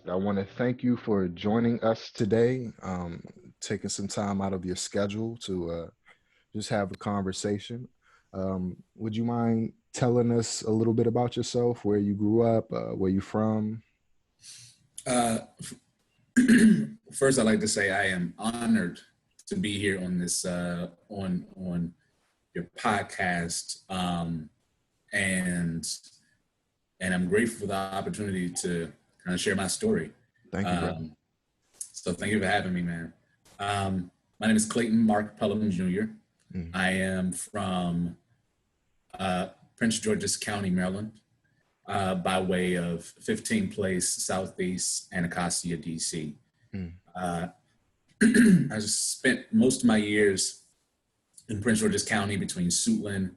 I want to thank you for joining us today, taking some time out of your schedule to just have a conversation. Would you mind telling us a little bit about yourself, where you grew up, where you from? Uh, First, I'd like to say I am honored to be here on this on your podcast, and and I'm grateful for the opportunity to kind of share my story. Thank you, brother. Um, so thank you for having me, man. My name is Clayton Mark Pelham Jr. Mm. I am from Prince George's County, Maryland, by way of 15th Place Southeast Anacostia, DC. Mm. Uh, I just spent most of my years in Prince George's County between Suitland,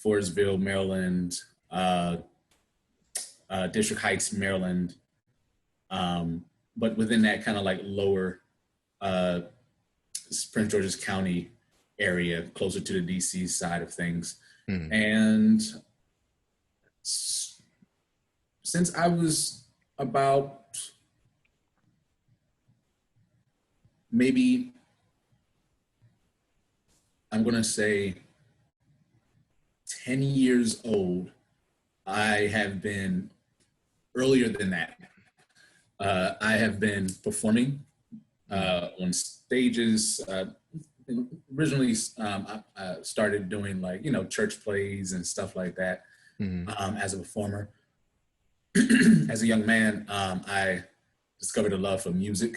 Forestville, Maryland, District Heights, Maryland, but within that kind of like lower uh, Prince George's County area, closer to the DC side of things. Mm. And since I was about maybe, I'm going to say 10 years old, I have been, earlier than that, I have been performing on stages. Originally, I started doing like, church plays and stuff like that Mm. as a performer. As a young man, I discovered a love for music.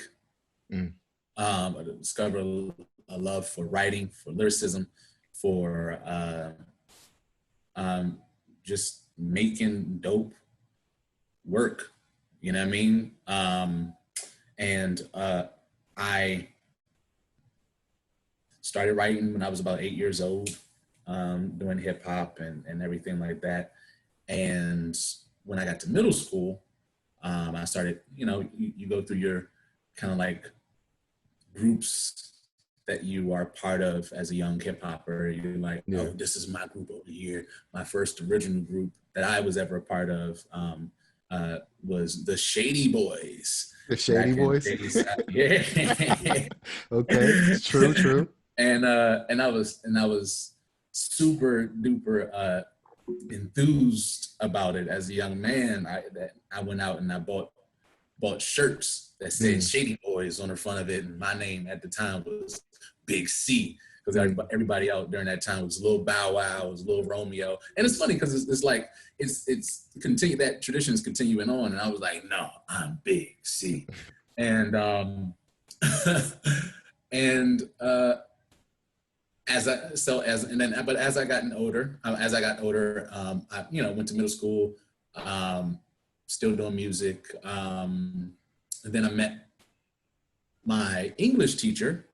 Mm. I discovered a love for writing, for lyricism, for just making dope work. You know what I mean? And I started writing when I was about 8 years old, doing hip hop and everything like that. And when I got to middle school, I started, you go through your kind of like groups that you are part of as a young hip hopper. You're like, Yeah. oh, this is my group over here. My first original group that I was ever a part of was the Shady Boys The Shady back in the Boys. days. Yeah. Okay. True. True. And I was super duper enthused about it as a young man. I went out and I bought shirts that said Mm. Shady Boys on the front of it, and my name at the time was Big C, because Mm. everybody out during that time was Lil Bow Wow, was Lil Romeo. And it's funny because it's like it's continue, that tradition is continuing on, and I was like, no, I'm Big C. And and as I got older, I went to middle school, still doing music. And then I met my English teacher,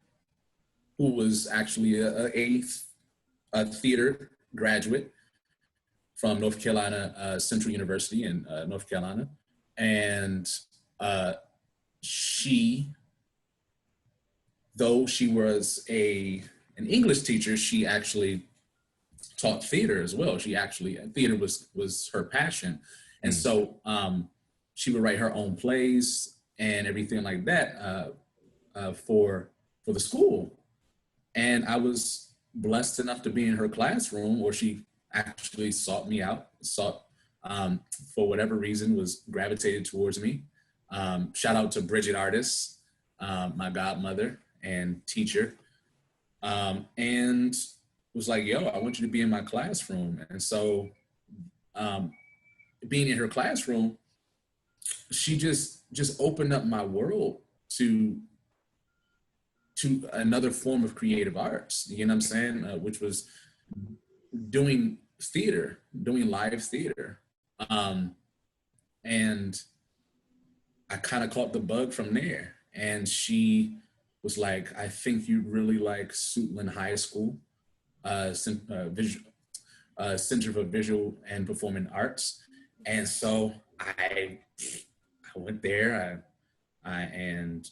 who was actually a theater graduate from North Carolina Central University in North Carolina. And she, though she was an English teacher, she actually taught theater as well. Theater was her passion. And Mm. so she would write her own plays and everything like that for the school. And I was blessed enough to be in her classroom, where she actually sought me out, for whatever reason, was gravitated towards me. Shout out to Bridget Artis, my godmother and teacher, and was like, yo, I want you to be in my classroom. And so being in her classroom, she just opened up my world to another form of creative arts, you know what I'm saying? Which was doing theater, doing live theater. And I kind of caught the bug from there. And she was like, I think you'd really like Suitland High School, Center for Visual and Performing Arts. And so I went there and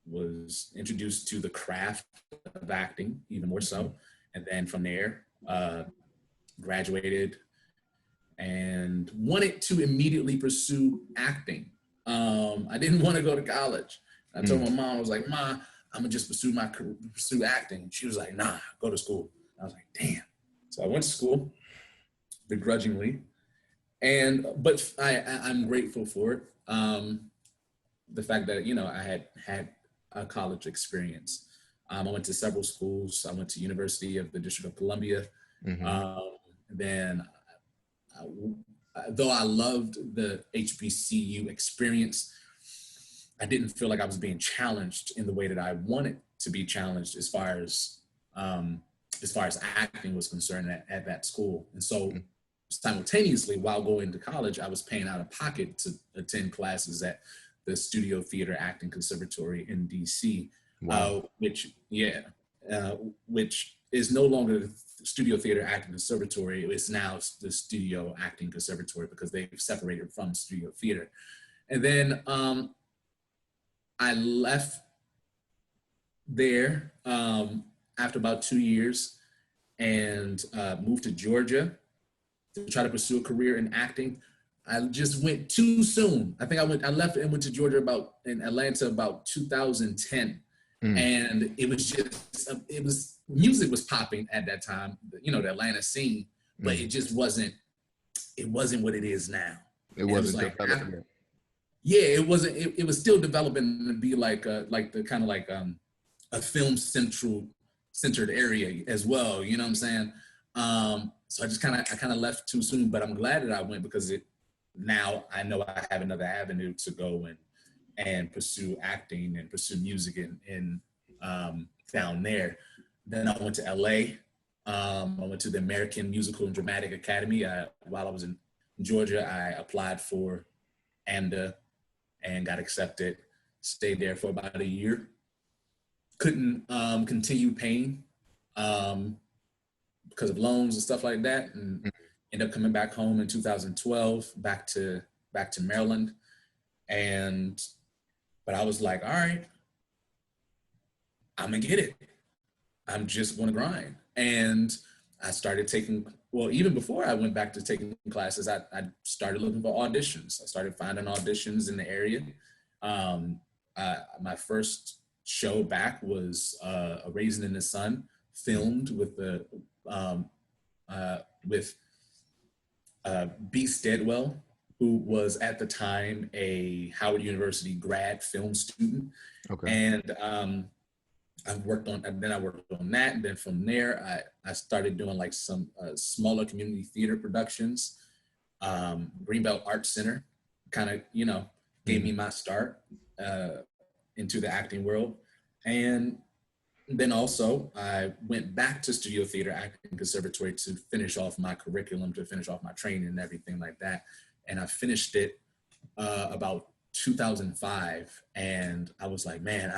was introduced to the craft of acting even more so. And then from there, graduated and wanted to immediately pursue acting. I didn't want to go to college. I told my mom, I was like, "Ma, I'm gonna just pursue acting." She was like, "Nah, go to school." I was like, "Damn." So I went to school begrudgingly, but I'm grateful for it. The fact that I had a college experience. I went to several schools. I went to University of the District of Columbia. Mm-hmm. Then, though I loved the HBCU experience, I didn't feel like I was being challenged in the way that I wanted to be challenged as far as acting was concerned at that school. And so simultaneously, while going to college, I was paying out of pocket to attend classes at the Studio Theater Acting Conservatory in DC, Wow. which is no longer the Studio Theater Acting Conservatory. It's now the Studio Acting Conservatory because they've separated from Studio Theater. And then I left there after about 2 years and moved to Georgia to try to pursue a career in acting. I just went too soon. I think I left and went to Georgia in Atlanta about 2010. And it was music was popping at that time, the Atlanta scene, but it just wasn't what it is now. It And wasn't developed yet. yeah, it wasn't. It was still developing to be like the kind of like a film centered area as well. You know what I'm saying? So I kind of left too soon, but I'm glad that I went because now I know I have another avenue to go and pursue acting and pursue music in down there. Then I went to LA. I went to the American Musical and Dramatic Academy. While I was in Georgia, I applied for AMDA and got accepted. Stayed there for about a year. Couldn't continue paying because of loans and stuff like that, and ended up coming back home in 2012, back to Maryland. But I was like, all right, I'm gonna get it. I'm just gonna grind. And I started even before I went back to taking classes, I started looking for auditions. I started finding auditions in the area. My first show back was A Raisin in the Sun, filmed with B. Steadwell, who was at the time a Howard University grad film student. Okay. And I worked on that, and then from there I started doing like some smaller community theater productions. Greenbelt Arts Center kind of gave me my start into the acting world, and then also I went back to Studio Theater Acting Conservatory to finish off my curriculum, to finish off my training and everything like that, and I finished it about 2005, and I was like, man,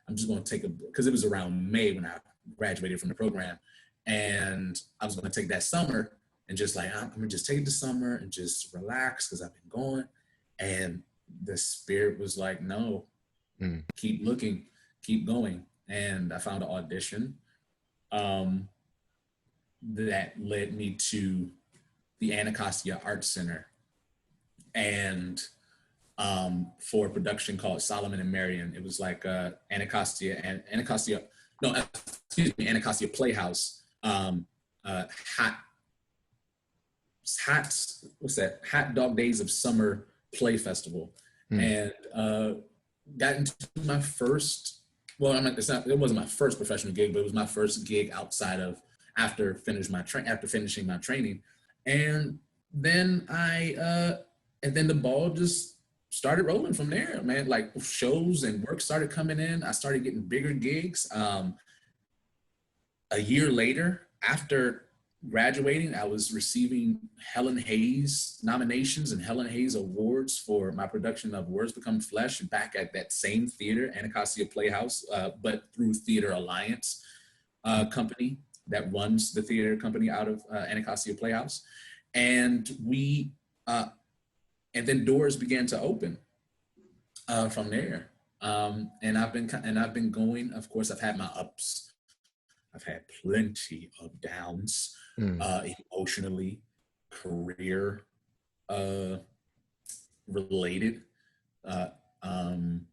I'm just going to because it was around May when I graduated from the program, and I was going to take that summer and just like, I'm going to just take it this summer and just relax because I've been going. And the spirit was like, no, keep looking, keep going. And I found an audition that led me to the Anacostia Arts Center, and for a production called Solomon and Marion. It was like Anacostia Playhouse, Hot Dog Days of Summer Play Festival, and got into my first. Well, it wasn't my first professional gig, but it was my first gig after finishing my training, and then the ball just started rolling from there, man. Like shows and work started coming in. I started getting bigger gigs. A year later, after graduating, I was receiving Helen Hayes nominations and Helen Hayes awards for my production of Words Become Flesh back at that same theater, Anacostia Playhouse, but through Theater Alliance company that runs the theater company out of Anacostia Playhouse. And and then doors began to open from there. And I've been going. Of course, I've had my ups. I've had plenty of downs, emotionally, career related. uh, um,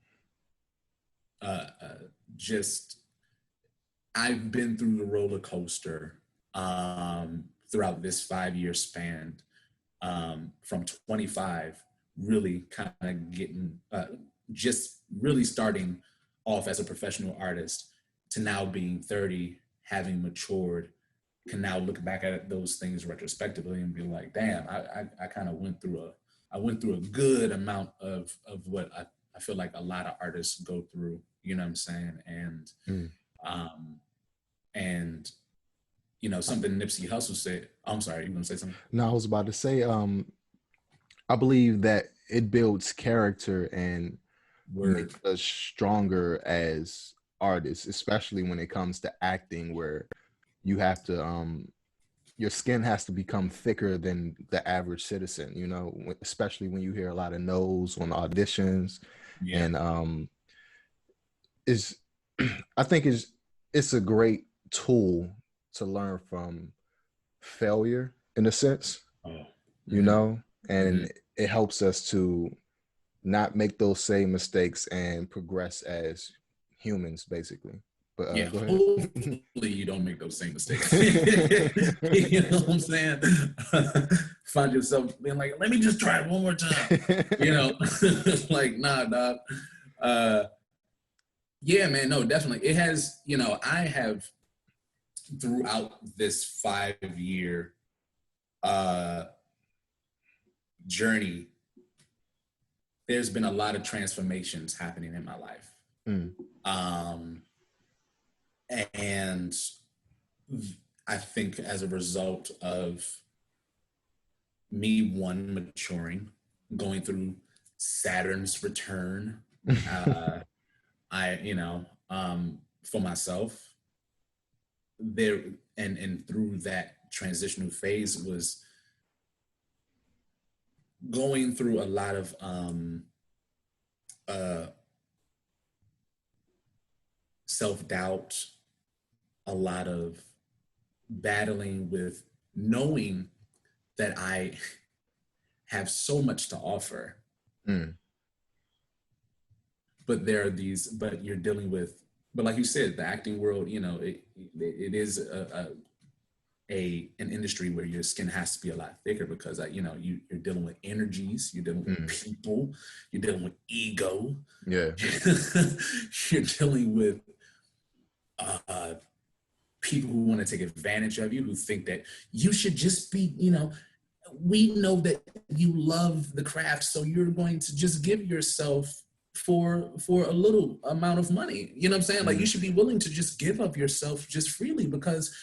just I've been through the roller coaster throughout this 5 year span, from 25, really kind of getting, just really starting off as a professional artist to now being 30, having matured, can now look back at those things retrospectively and be like, damn, I kind of went through a good amount of what I feel like a lot of artists go through, you know what I'm saying? Mm. Um, and something Nipsey Hussle said. I'm sorry, you gonna say something? No, I was about to say, I believe that it builds character and makes Word. us stronger as artists, especially when it comes to acting, where you have to your skin has to become thicker than the average citizen, especially when you hear a lot of no's on auditions. Yeah. And is I think it's a great tool to learn from failure in a sense, Oh. you Mm-hmm. know, Mm-hmm. and it helps us to not make those same mistakes and progress as humans, basically. But Yeah. go ahead. Hopefully you don't make those same mistakes. You know what I'm saying? Find yourself being like, let me just try it one more time. You know, like, nah, dog. Uh, yeah, man, no, definitely. It has, I have throughout this 5 year uh journey, there's been a lot of transformations happening in my life. Mm, Um, and I think as a result of me, one, maturing, going through Saturn's return, uh, for myself there, and through that transitional phase was going through a lot of uh, self-doubt, a lot of battling with knowing that I have so much to offer, mm, but but you're dealing with, but like you said, the acting world, it is an industry where your skin has to be a lot thicker because you're dealing with energies, you're dealing with mm. people, you're dealing with ego, Yeah. you're dealing with uh, people who want to take advantage of you, who think that you should just be, we know that you love the craft, so you're going to just give yourself for a little amount of money. You know what I'm saying? Like, you Mm. should be willing to just give up yourself just freely because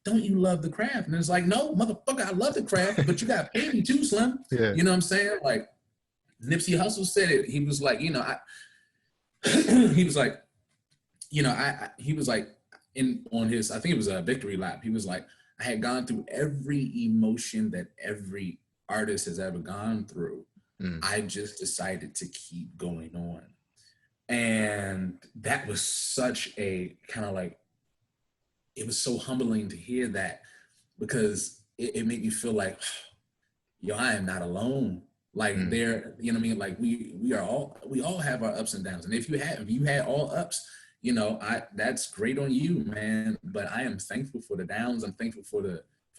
don't you love the craft? And it's like, no, motherfucker, I love the craft, but you got to pay me too, Slim. Yeah. You know what I'm saying? Like, Nipsey Hussle said it. He was like, he was like, he was like, on his, I think it was a victory lap. He was like, I had gone through every emotion that every artist has ever gone through. Mm. I just decided to keep going on. And that was such a kind of like, it was so humbling to hear that because it made me feel like, yo, I am not alone. Like, Mm. there, you know what I mean? Like, we all have our ups and downs. And if you had all ups, that's great on you, man. But I am thankful for the downs. I'm thankful for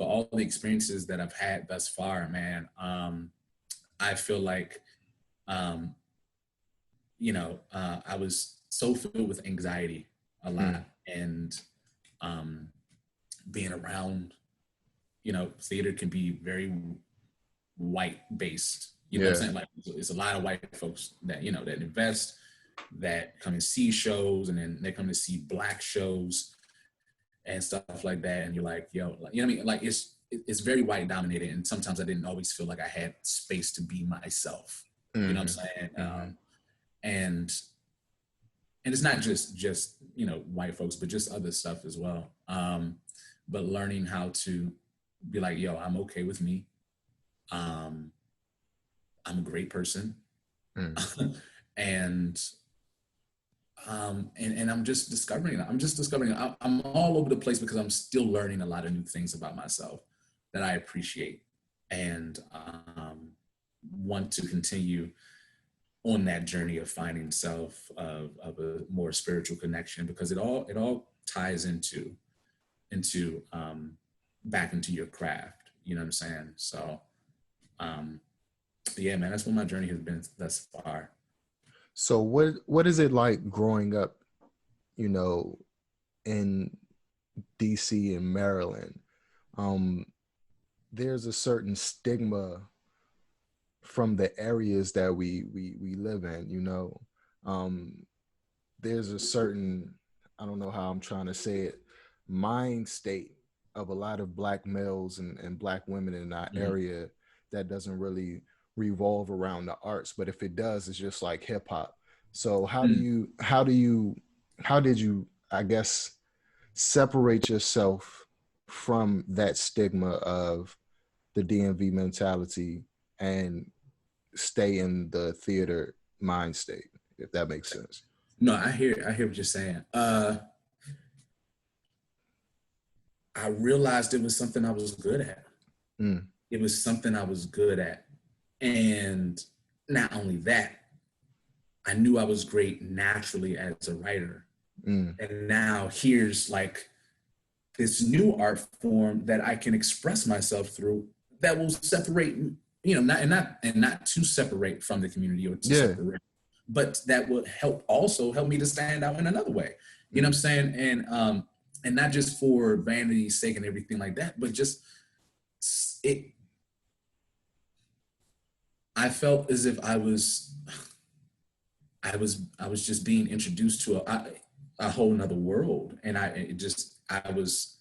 all the experiences that I've had thus far, man. I feel like, um, I was so filled with anxiety a Mm. lot, and um, being around, theater can be very white based. You know what I'm Yeah. saying? Like, it's a lot of white folks that that invest, that come and see shows, and then they come to see Black shows and stuff like that. And you're like, yo, like, you know what I mean? Like, it's very white dominated, and sometimes I didn't always feel like I had space to be myself. You know what Mm-hmm. I'm saying? Mm-hmm. And it's not just white folks, but just other stuff as well. But learning how to be like, yo, I'm okay with me. Um, I'm a great person. Mm. and and I'm just discovering. I'm all over the place because I'm still learning a lot of new things about myself that I appreciate and want to continue on that journey of finding self, of a more spiritual connection, because it all ties into back into your craft. You know what I'm saying? So yeah, man, that's what my journey has been thus far. So what is it like growing up, you know, in DC and Maryland? Um, there's a certain stigma from the areas that we live in, you know. Um, there's a certain, I don't know how I'm trying to say it, mind state of a lot of black males and black women in our Mhm. area that doesn't really revolve around the arts, but if it does, it's just like hip hop. So Mm. how did you, I guess, separate yourself from that stigma of the DMV mentality and stay in the theater mind state, if that makes sense? No, I hear what you're saying. I realized it was something I was good at. Mm, It was something I was good at. And not only that, I knew I was great naturally as a writer. mm, And now here's like this new art form that I can express myself through that will separate, not to separate from the community or to yeah. separate, but that will help me to stand out in another way. You know what I'm Mm, saying? And not just for vanity's sake and everything like that, but just it. I felt as if I was just being introduced to a whole nother world, and I was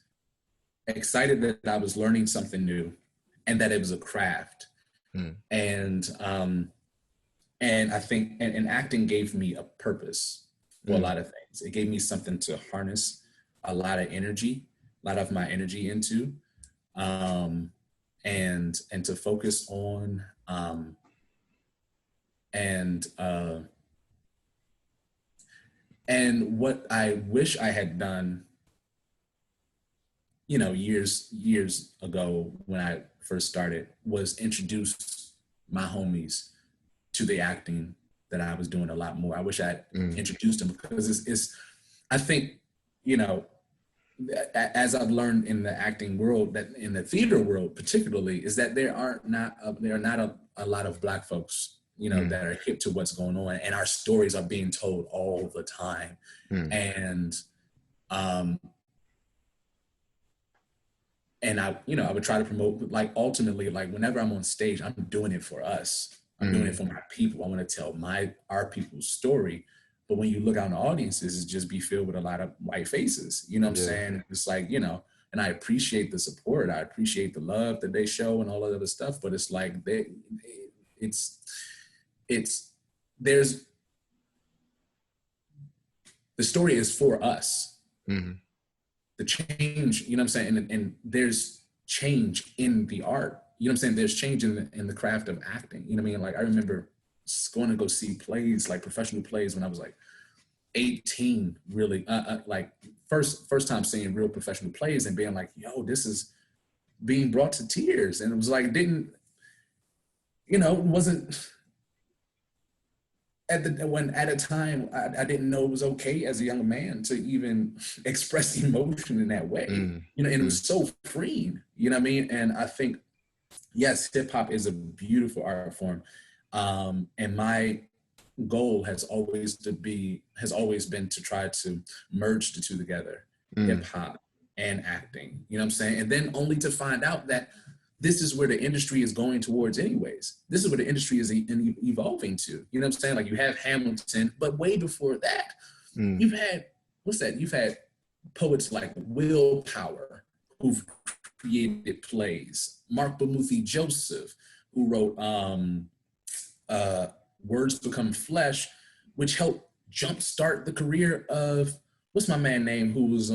excited that I was learning something new, and that it was a craft, mm, and I think and acting gave me a purpose for a mm, lot of things. It gave me something to harness a lot of my energy into, um, and to focus on, and and what I wish I had done, years ago when I first started, was introduce my homies to the acting that I was doing a lot more. I wish I had mm. introduced them, because it's I think, you know, as I've learned in the acting world, that in the theater world particularly, is that there are not a lot of black folks, Mm, that are hip to what's going on, and our stories are being told all the time. mm, And um I would try to promote, but like ultimately, like whenever I'm on stage, I'm doing it for us. I'm doing it mm. for my people. I want to tell our people's story. But when you look out in the audiences, it's just be filled with a lot of white faces. You know what I'm Yeah. saying? It's like, and I appreciate the support. I appreciate the love that they show and all that other stuff. But it's like it's it's there's the story is for us. Mm, The change, you know what I'm saying? And there's change in the art. You know what I'm saying? There's change in the craft of acting. You know what I mean? Like I remember going to go see plays, like professional plays, when I was like 18, really, like first time seeing real professional plays and being like, yo, this is being brought to tears. And it was like, it wasn't at a time I didn't know it was okay as a young man to even express emotion in that way. mm, And it mm, was so freeing. You know what I mean? And I think, yes, hip hop is a beautiful art form, and my goal has always been to try to merge the two together, hip mm. hop and acting. You know what I'm saying? And then only to find out that this is where the industry is going towards anyways. This is where the industry is evolving to. You know what I'm saying? Like you have Hamilton, but way before that, Mm. you've had, what's that? You've had poets like Will Power, who've created plays. Mark Bamuthi Joseph, who wrote uh, Words Become Flesh, which helped jumpstart the career of, what's my man name who was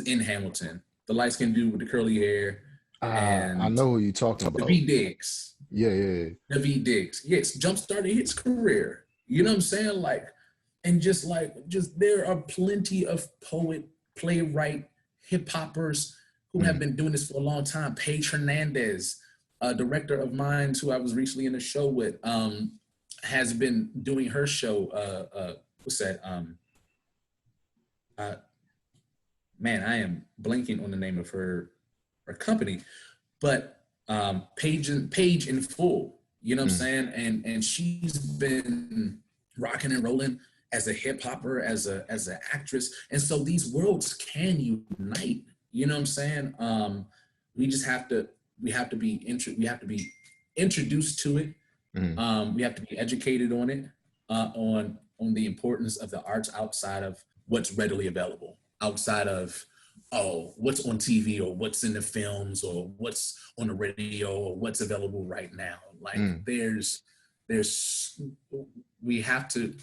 in Hamilton, the light skinned dude with the curly hair, I and know who you're talking about. Daveed Diggs. Yeah, yeah, yeah. Daveed Diggs. Yes, jumpstarted his career. You know what I'm saying? And just there are plenty of playwright, hip hoppers who have Mm, been doing this for a long time. Paige Hernandez, a director of mine who I was recently in a show with, has been doing her show. What's that? Uh, Man, I am blanking on the name of her company, but Page in Full. You know what I'm Mm, saying? And she's been rocking and rolling as a hip hopper, as an actress, and so these worlds can unite. You know what I'm saying? We just have to we have to be introduced to it. mm, We have to be educated on it, on the importance of the arts outside of what's readily available, outside of what's on TV or what's in the films or what's on the radio or what's available right now. Like mm. there's we have to,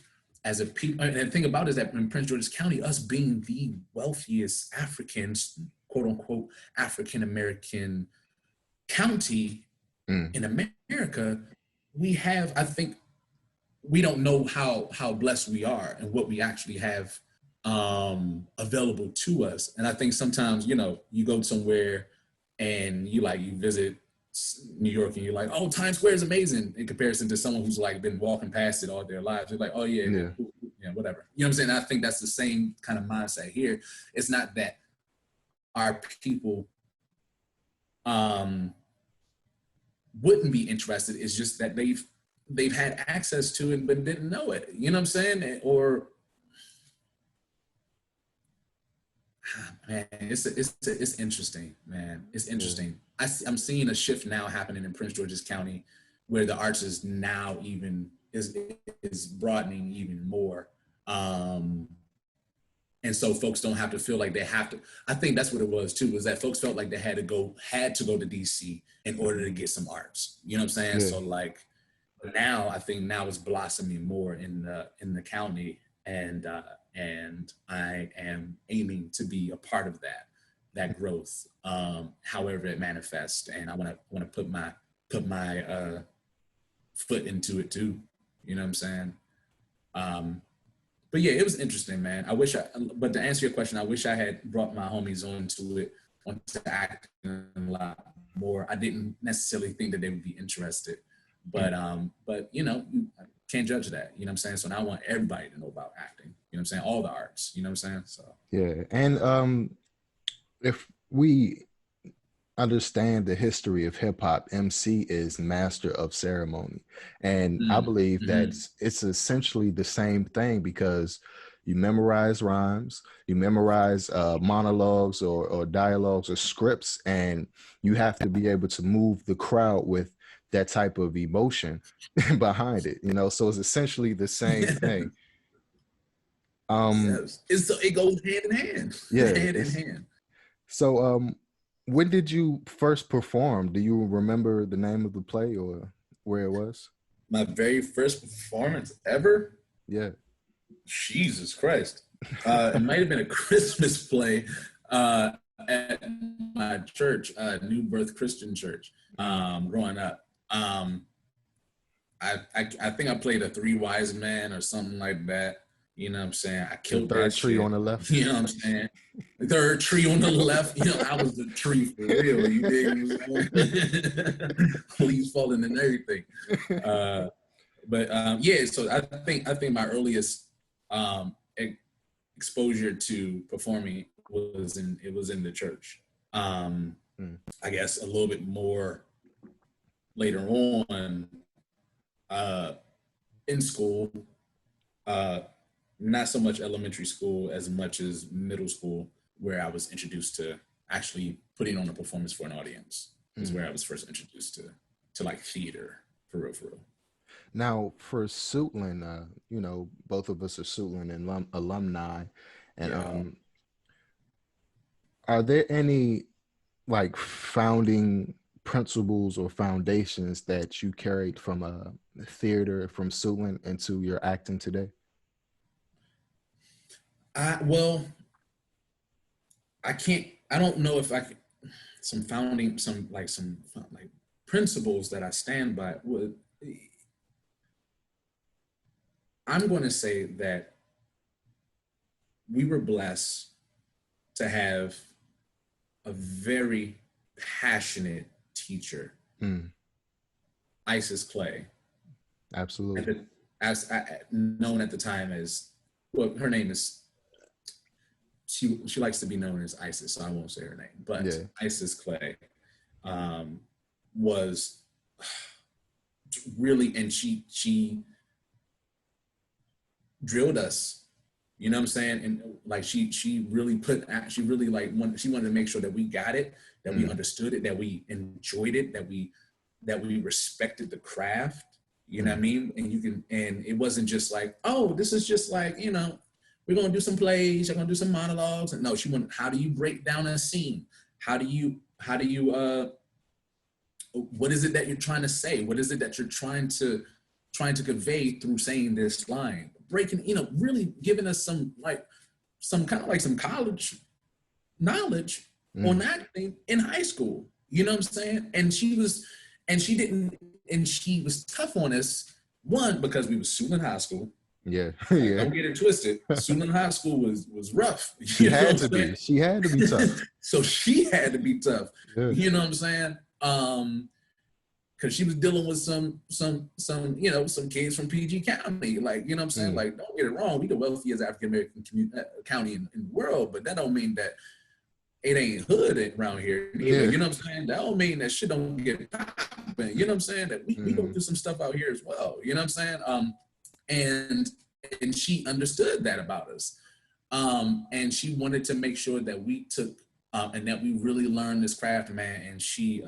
as a people, and the thing about it is that in Prince George's County, us being the wealthiest Africans, quote unquote, African American county Mm. in America, we have, I think, we don't know how blessed we are and what we actually have available to us. And I think sometimes, you go somewhere and you visit New York and you're like, oh, Times Square is amazing, in comparison to someone who's like been walking past it all their lives. They're like, oh yeah, Yeah. yeah, whatever. You know what I'm saying? I think that's the same kind of mindset here. It's not that our people wouldn't be interested. It's just that they've had access to it but didn't know it. You know what I'm saying? Or man, it's interesting, man. It's Yeah. interesting. I'm seeing a shift now happening in Prince George's County, where the arts is now even is broadening even more. And so folks don't have to feel like they have to. I think that's what it was too, was that folks felt like they had to go to DC in order to get some arts. You know what I'm saying? Yeah. So like now, I think now it's blossoming more in the county, and I am aiming to be a part of that growth, however it manifests, and I want to put my foot into it too. You know what I'm saying? But yeah, it was interesting, man. But to answer your question, I wish I had brought my homies onto acting a lot more. I didn't necessarily think that they would be interested, but you can't judge that. You know what I'm saying? So now I want everybody to know about acting. You know what I'm saying? All the arts. You know what I'm saying? So Yeah. And if we understand the history of hip hop, MC is master of ceremony. And I believe that mm-hmm. it's essentially the same thing, because you memorize rhymes, you memorize monologues or dialogues or scripts, and you have to be able to move the crowd with that type of emotion behind it, so it's essentially the same thing. Um, Yes, it goes hand in hand, yeah, hand in it's hand. so when did you first perform? Do you remember the name of the play or where it was? My very first performance ever. Yeah. Jesus Christ. It might have been a Christmas play at my church, New Birth Christian Church, Mm. growing up. I think I played a Three Wise Men or something like that. You know what I'm saying? I The killed that third tree on shit. the left. You know what I'm saying? The third tree on the left. I was the tree for real. You dig what I'm saying? Leaves falling and everything. But yeah, so I think my earliest exposure to performing was in the church. Mm. I guess a little bit more later on in school, not so much elementary school as much as middle school, where I was introduced to actually putting on a performance for an audience. Is Mm. where I was first introduced to like theater for real, for real. Now, for Suitland, both of us are Suitland alumni, and Yeah. are there any like founding principles or foundations that you carried from a theater from Suitland into your acting today? Well, I can't. I don't know if I could. Some principles that I stand by. I'm going to say that we were blessed to have a very passionate teacher, Mm. Isis Clay. Absolutely. As known at the time as, well, her name is, she likes to be known as Isis, so I won't say her name, but Yeah. Isis Clay was really, and she drilled us, you know what I'm saying? And like she really she wanted to make sure that we got it, that we understood it, that we enjoyed it, that we respected the craft, you know what I mean? And it wasn't just like, oh, this is just like, we're gonna do some plays, you're gonna do some monologues. And no, she wanted, how do you break down a scene? How do you what is it that you're trying to say? What is it that you're trying to convey through saying this line? Breaking, really giving us some college knowledge on acting in high school. You know what I'm saying? And she was tough on us. One, because we was Suitland High School. Yeah. Like, Yeah. don't get it twisted. Suitland High School was rough. She had to be. She had to be tough. So she had to be tough. Yeah. You know what I'm saying? Because she was dealing with some kids from PG County, like, you know what I'm saying? Like, don't get it wrong, we the wealthiest African American county in the world, but that don't mean that it ain't hood around here either. Yeah. You know what I'm saying? That don't mean that shit don't get popping. You know what I'm saying? That we go through some stuff out here as well. You know what I'm saying? And she understood that about us. And she wanted to make sure that we took and that we really learned this craft, man. And she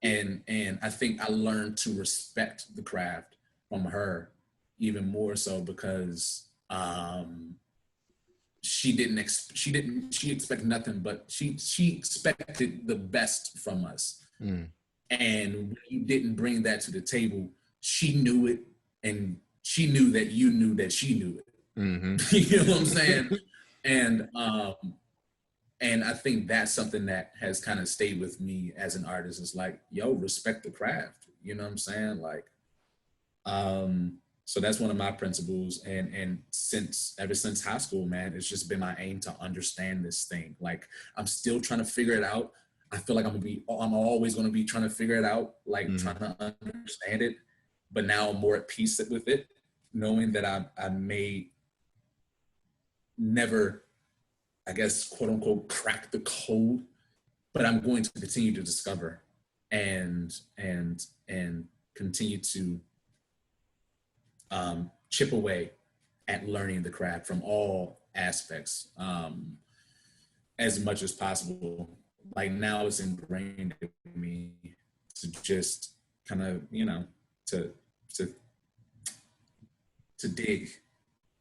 and I think I learned to respect the craft from her even more so, because she expected nothing, but she expected the best from us. And when you didn't bring that to the table, she knew it, and she knew that you knew that she knew it. You know what I'm saying? And I think that's something that has kind of stayed with me as an artist. Is like, yo, respect the craft. You know what I'm saying? Like, so that's one of my principles. And ever since high school, man, it's just been my aim to understand this thing. Like, I'm still trying to figure it out. I feel like I'm always going to be trying to figure it out, like trying to understand it. But now I'm more at peace with it, knowing that I may never, I guess, quote unquote, crack the code, but I'm going to continue to discover and continue to chip away at learning the craft from all aspects as much as possible. Like, now it's ingrained in me to just kind of, to dig,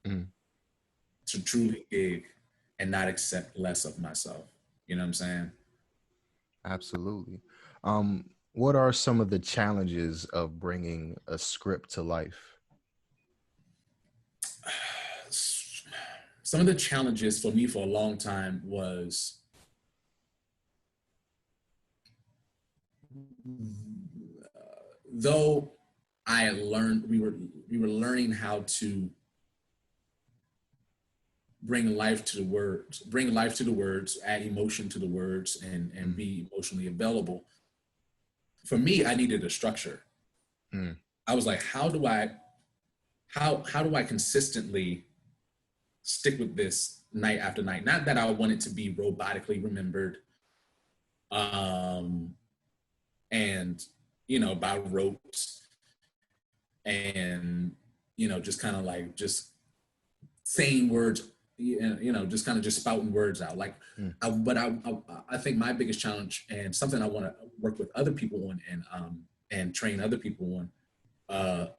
to truly dig, and not accept less of myself. You know what I'm saying? Absolutely. What are some of the challenges of bringing a script to life? Some of the challenges for me for a long time was though I had learned, we were learning how to bring life to the words, add emotion to the words, and be emotionally available. For me, I needed a structure. I was like, how do I consistently stick with this night after night? Not that I want it to be robotically remembered, and by rote, and just kind of like just saying words, just kind of just spouting words out. Like, I think my biggest challenge, and something I want to work with other people on and train other people on,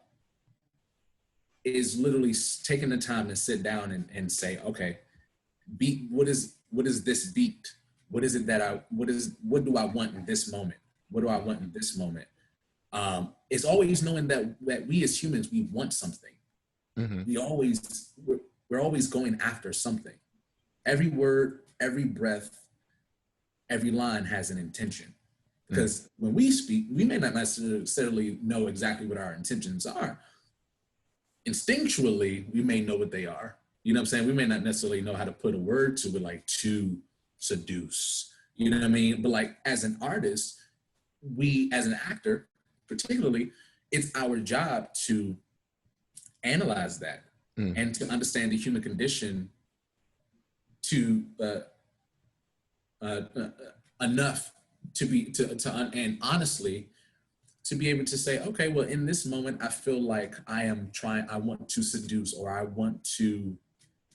is literally taking the time to sit down and say, okay, beat, what is this beat? What is it that what do I want in this moment? What do I want in this moment? It's always knowing that we as humans, we want something. We're always going after something. Every word, every breath, every line has an intention. Because when we speak, we may not necessarily know exactly what our intentions are. Instinctually, we may know what they are. You know what I'm saying? We may not necessarily know how to put a word to it, like to seduce. You know what I mean? But like, as an artist, as an actor, particularly, it's our job to analyze that and to understand the human condition to enough to be and honestly to be able to say, okay, well, in this moment, I feel like I want to seduce, or I want to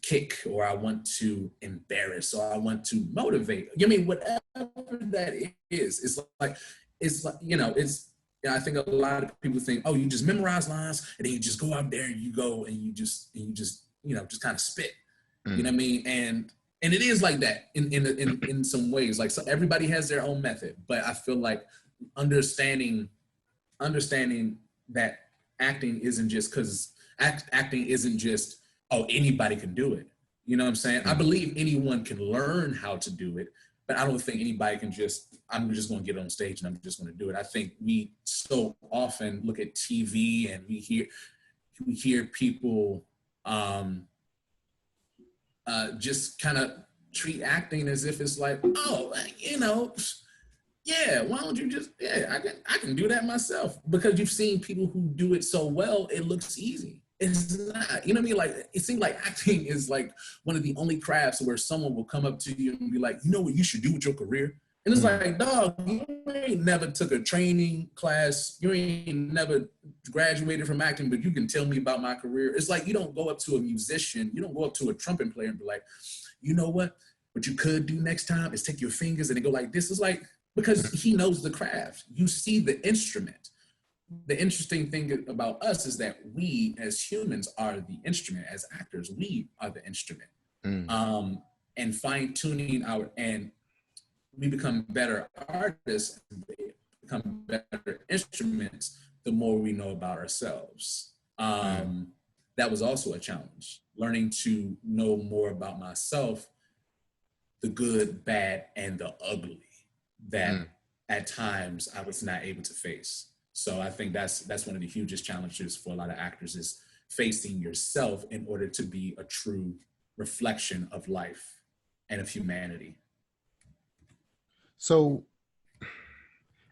kick, or I want to embarrass, or I want to motivate. I mean, whatever that is, it's like, I think a lot of people think, oh, you just memorize lines and then you just go out there and you go and you just just kind of spit. You know what I mean? And it is like that in some ways. Like, so everybody has their own method, but I feel like understanding that acting isn't just acting isn't just, oh, anybody can do it. You know what I'm saying? I believe anyone can learn how to do it, but I don't think anybody can I'm just going to get on stage and I'm just going to do it. I think we so often look at TV and we hear people just kind of treat acting as if it's like, oh, yeah, why don't you just, I can do that myself, because you've seen people who do it so well, it looks easy. It's not, you know what I mean? Like, it seems like acting is like one of the only crafts where someone will come up to you and be like, you know what you should do with your career? And it's like, dog, you ain't never took a training class. You ain't never graduated from acting, but you can tell me about my career. It's like, you don't go up to a musician, you don't go up to a trumpet player and be like, you know what you could do next time is take your fingers and they go like this. Is like, because he knows the craft. You see the instrument. The interesting thing about us is that we as humans are the instrument. As actors, we are the instrument. And fine-tuning and we become better artists, become better instruments, the more we know about ourselves. That was also a challenge, learning to know more about myself, the good, bad, and the ugly that at times I was not able to face. So I think that's one of the hugest challenges for a lot of actors, is facing yourself in order to be a true reflection of life and of humanity. So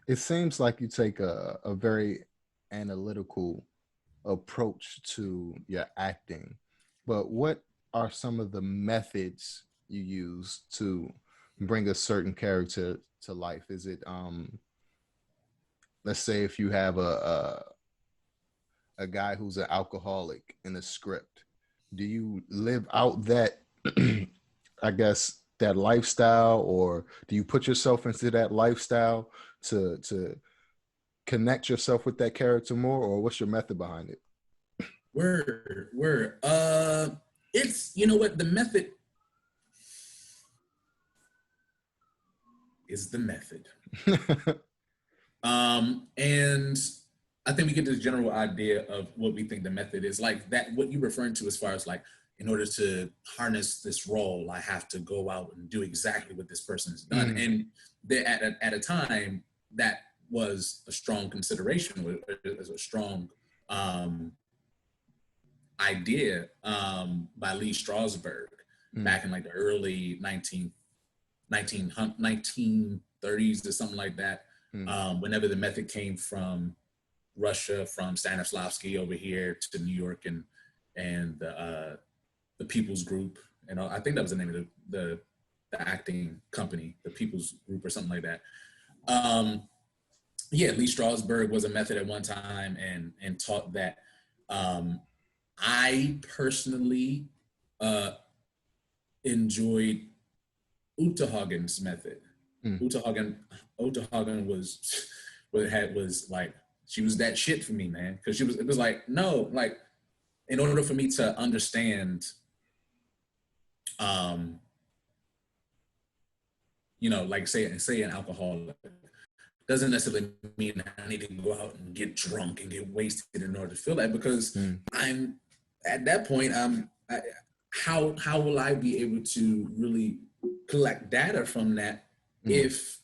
it seems like you take a very analytical approach to your acting, but what are some of the methods you use to bring a certain character to life? Is it let's say if you have a guy who's an alcoholic in a script, do you live out that I guess that lifestyle, or do you put yourself into that lifestyle to connect yourself with that character more, or what's your method behind it? Word. It's, you know what, the method is the method. And I think we get this general idea of what we think the method is. Like that, what you're referring to as far as like, in order to harness this role, I have to go out and do exactly what this person has done. And at a time, that was a strong consideration, as a strong idea by Lee Strasberg back in like the early 1930s or something like that. Whenever the method came from Russia, from Stanislavski over here to New York, and the People's Group, and I think that was the name of the acting company, the People's Group or something like that. Lee Strasberg was a method at one time and taught that. I personally enjoyed Uta method. Uta was like, she was that shit for me, man. Because it was like, no, like, in order for me to understand, like say an alcoholic doesn't necessarily mean I need to go out and get drunk and get wasted in order to feel that, because I'm at that point, how will I be able to really collect data from that if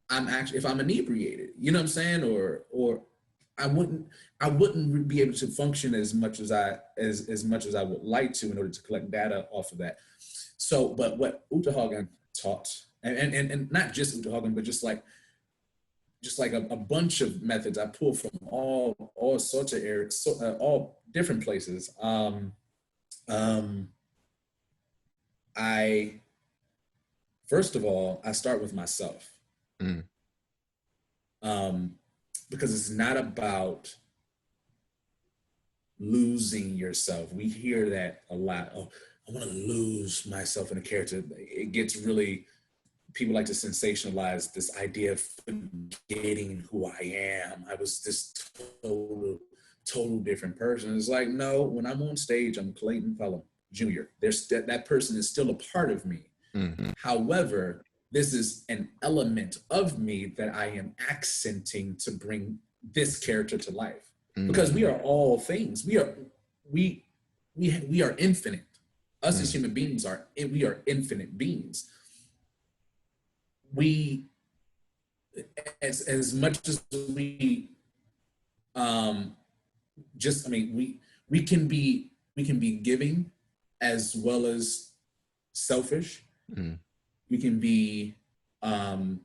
I'm inebriated? You know what I'm saying? Or I wouldn't be able to function as much as I would like to in order to collect data off of that. So, but what Uta taught, and not just Uta, but just like just like a bunch of methods I pull from all sorts of areas, all different places. I First of all, I start with myself, Mm, um, because it's not about losing yourself. We hear that a lot. Oh, I want to lose myself in a character. It gets really, people like to sensationalize this idea of forgetting who I am. I was this total different person. It's like, no, when I'm on stage, I'm Clayton Pelham Jr. There's that person is still a part of me. mm, However, this is an element of me that I am accenting to bring this character to life. Because we mm, are all things. We are infinite. Us as mm, human beings we are infinite beings. We as much as we just I mean we can be giving as well as selfish. mm, We can be um,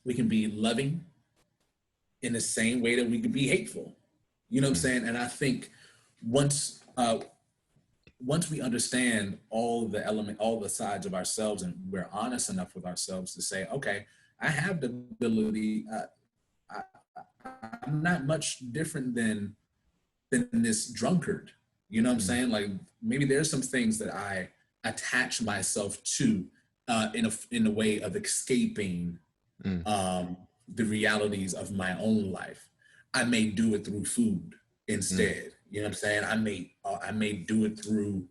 we can be loving in the same way that we can be hateful. You know what I'm mm, saying? And I think once once we understand all the sides of ourselves, and we're honest enough with ourselves to say, okay, I have the ability. I, I'm not much different than this drunkard. You know what I'm mm, saying? Like maybe there's some things that I attach myself to in a way of escaping mm, um, the realities of my own life. I may do it through food mm, instead. You know what I'm saying? I may do it through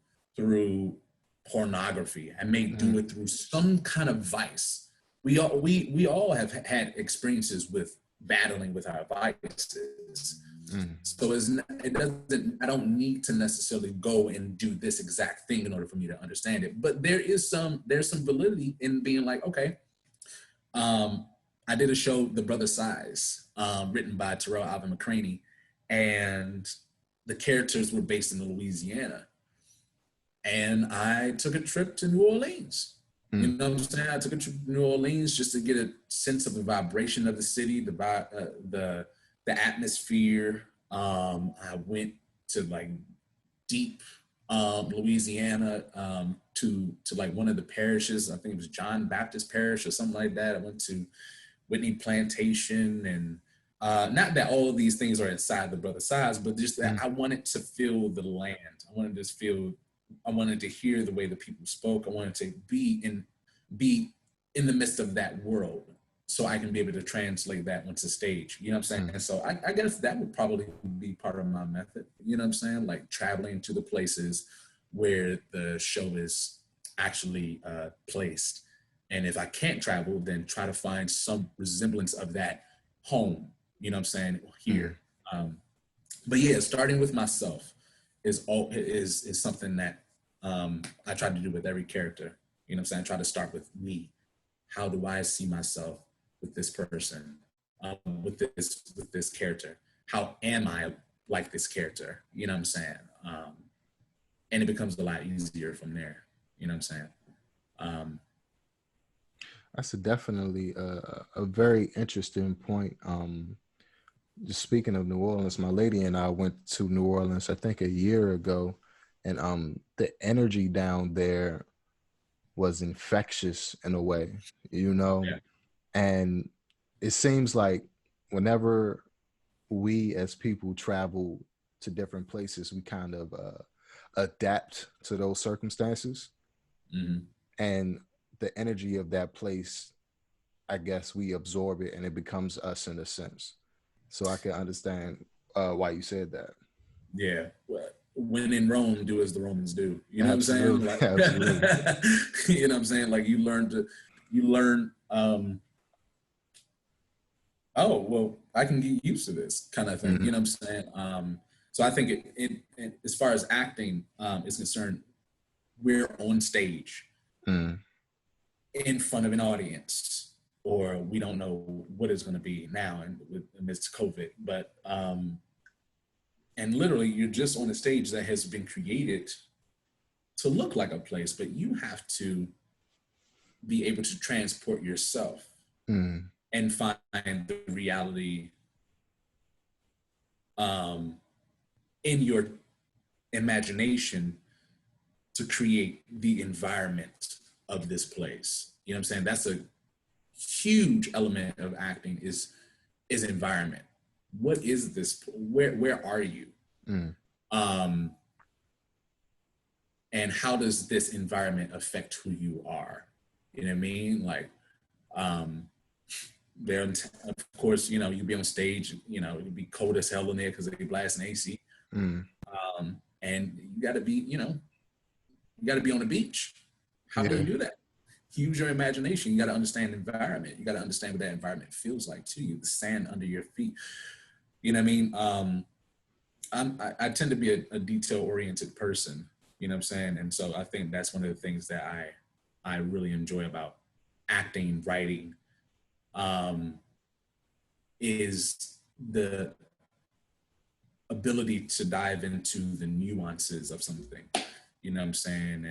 pornography. I may do mm, it through some kind of vice. We all have had experiences with battling with our vices. mm, So it doesn't. I don't need to necessarily go and do this exact thing in order for me to understand it. But there's some validity in being like, okay, um, I did a show, The Brother Size, written by Terrell Alvin McCraney, and the characters were based in Louisiana. And I took a trip to New Orleans. You mm, know what I'm saying? I took a trip to New Orleans just to get a sense of the vibration of the city, the atmosphere. I went to like deep Louisiana, to like one of the parishes. I think it was John Baptist Parish or something like that. I went to Whitney Plantation, and not that all of these things are inside the Brother Size, but just that mm, I wanted to feel the land. I wanted to hear the way the people spoke. I wanted to be in the midst of that world, so I can be able to translate that onto stage. You know what I'm saying? mm, And so I guess that would probably be part of my method. You know what I'm saying? Like traveling to the places where the show is actually placed. And if I can't travel, then try to find some resemblance of that home. You know what I'm saying? mm. Here. Um, but yeah, starting with myself is something that I try to do with every character. You know what I'm saying? I try to start with me. How do I see myself with this person, with this character? How am I like this character? You know what I'm saying? And it becomes a lot easier from there. You know what I'm saying? Um, That's definitely a very interesting point. Just speaking of New Orleans, my lady and I went to New Orleans, I think a year ago, and the energy down there was infectious in a way, you know, yeah. and it seems like whenever we as people travel to different places, we kind of adapt to those circumstances, Mm-hmm. and the energy of that place, I guess we absorb it and it becomes us in a sense. So I can understand why you said that. Yeah. When in Rome, do as the Romans do. You know what I'm saying? Absolutely. Like, Absolutely. you know what I'm saying? Like you learn, oh, well, I can get used to this kind of thing. Mm-hmm. You know what I'm saying? So I think as far as acting is concerned, we're on stage Mm-hmm. in front of an audience, or we don't know what it's going to be now and amidst COVID, but and literally you're just on a stage that has been created to look like a place, but you have to be able to transport yourself and find the reality in your imagination to create the environment of this place. You know what I'm saying? That's a huge element of acting is environment. What is this? Where are you? Mm. And how does this environment affect who you are? You know what I mean? Like, there, of course, you know, you be on stage, you know, it'd be cold as hell in there because they blasting AC. Mm. And you got to be, you know, you got to be on the beach. How do Yeah. you do that? Use your imagination. You got to understand the environment. You got to understand what that environment feels like to you, the sand under your feet. You know what I mean? I tend to be a detail-oriented person, you know what I'm saying? And so I think that's one of the things that I really enjoy about acting, writing, is the ability to dive into the nuances of something, you know what I'm saying?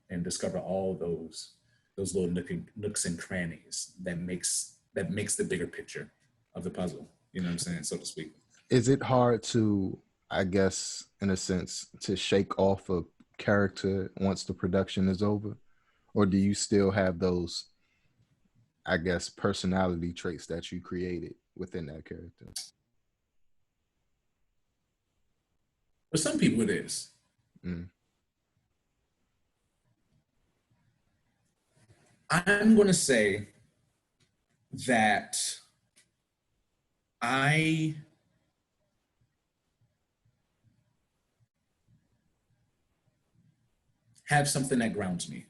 And discover all those little nooks and crannies that makes the bigger picture of the puzzle, you know what I'm saying, so to speak. Is it hard to, I guess, in a sense, to shake off a character once the production is over? Or do you still have those, I guess, personality traits that you created within that character? For some people it is. Mm. I'm going to say that I have something that grounds me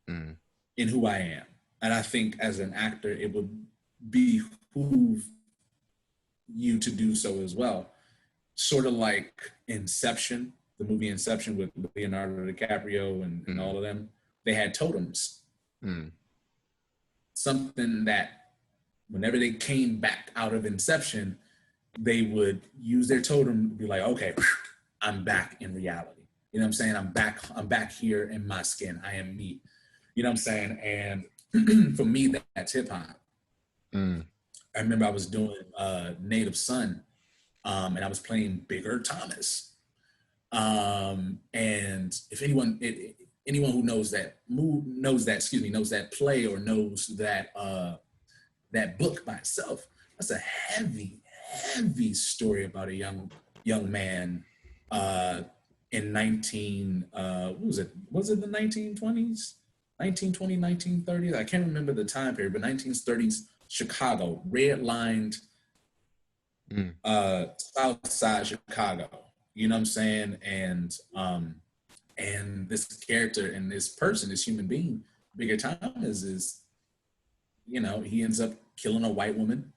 Mm. in who I am. And I think as an actor, it would behoove you to do so as well. Sort of like Inception, the movie Inception with Leonardo DiCaprio and Mm. all of them. They had totems. Mm. Something that whenever they came back out of Inception, they would use their totem to be like, okay, I'm back in reality. You know what I'm saying? I'm back here in my skin. I am me. You know what I'm saying? And for me, that's hip hop. Mm. I remember I was doing Native Son, and I was playing Bigger Thomas. And if anyone who knows that knows that play or knows that book by itself, that's a heavy story about a young man in 19 what was it the 1920s, 1920, 1930s, I can't remember the time period, but 1930s Chicago, redlined Mm. South Side Chicago, you know what I'm saying? And this character and this person, this human being, Bigger Thomas, is, you know, he ends up killing a white woman,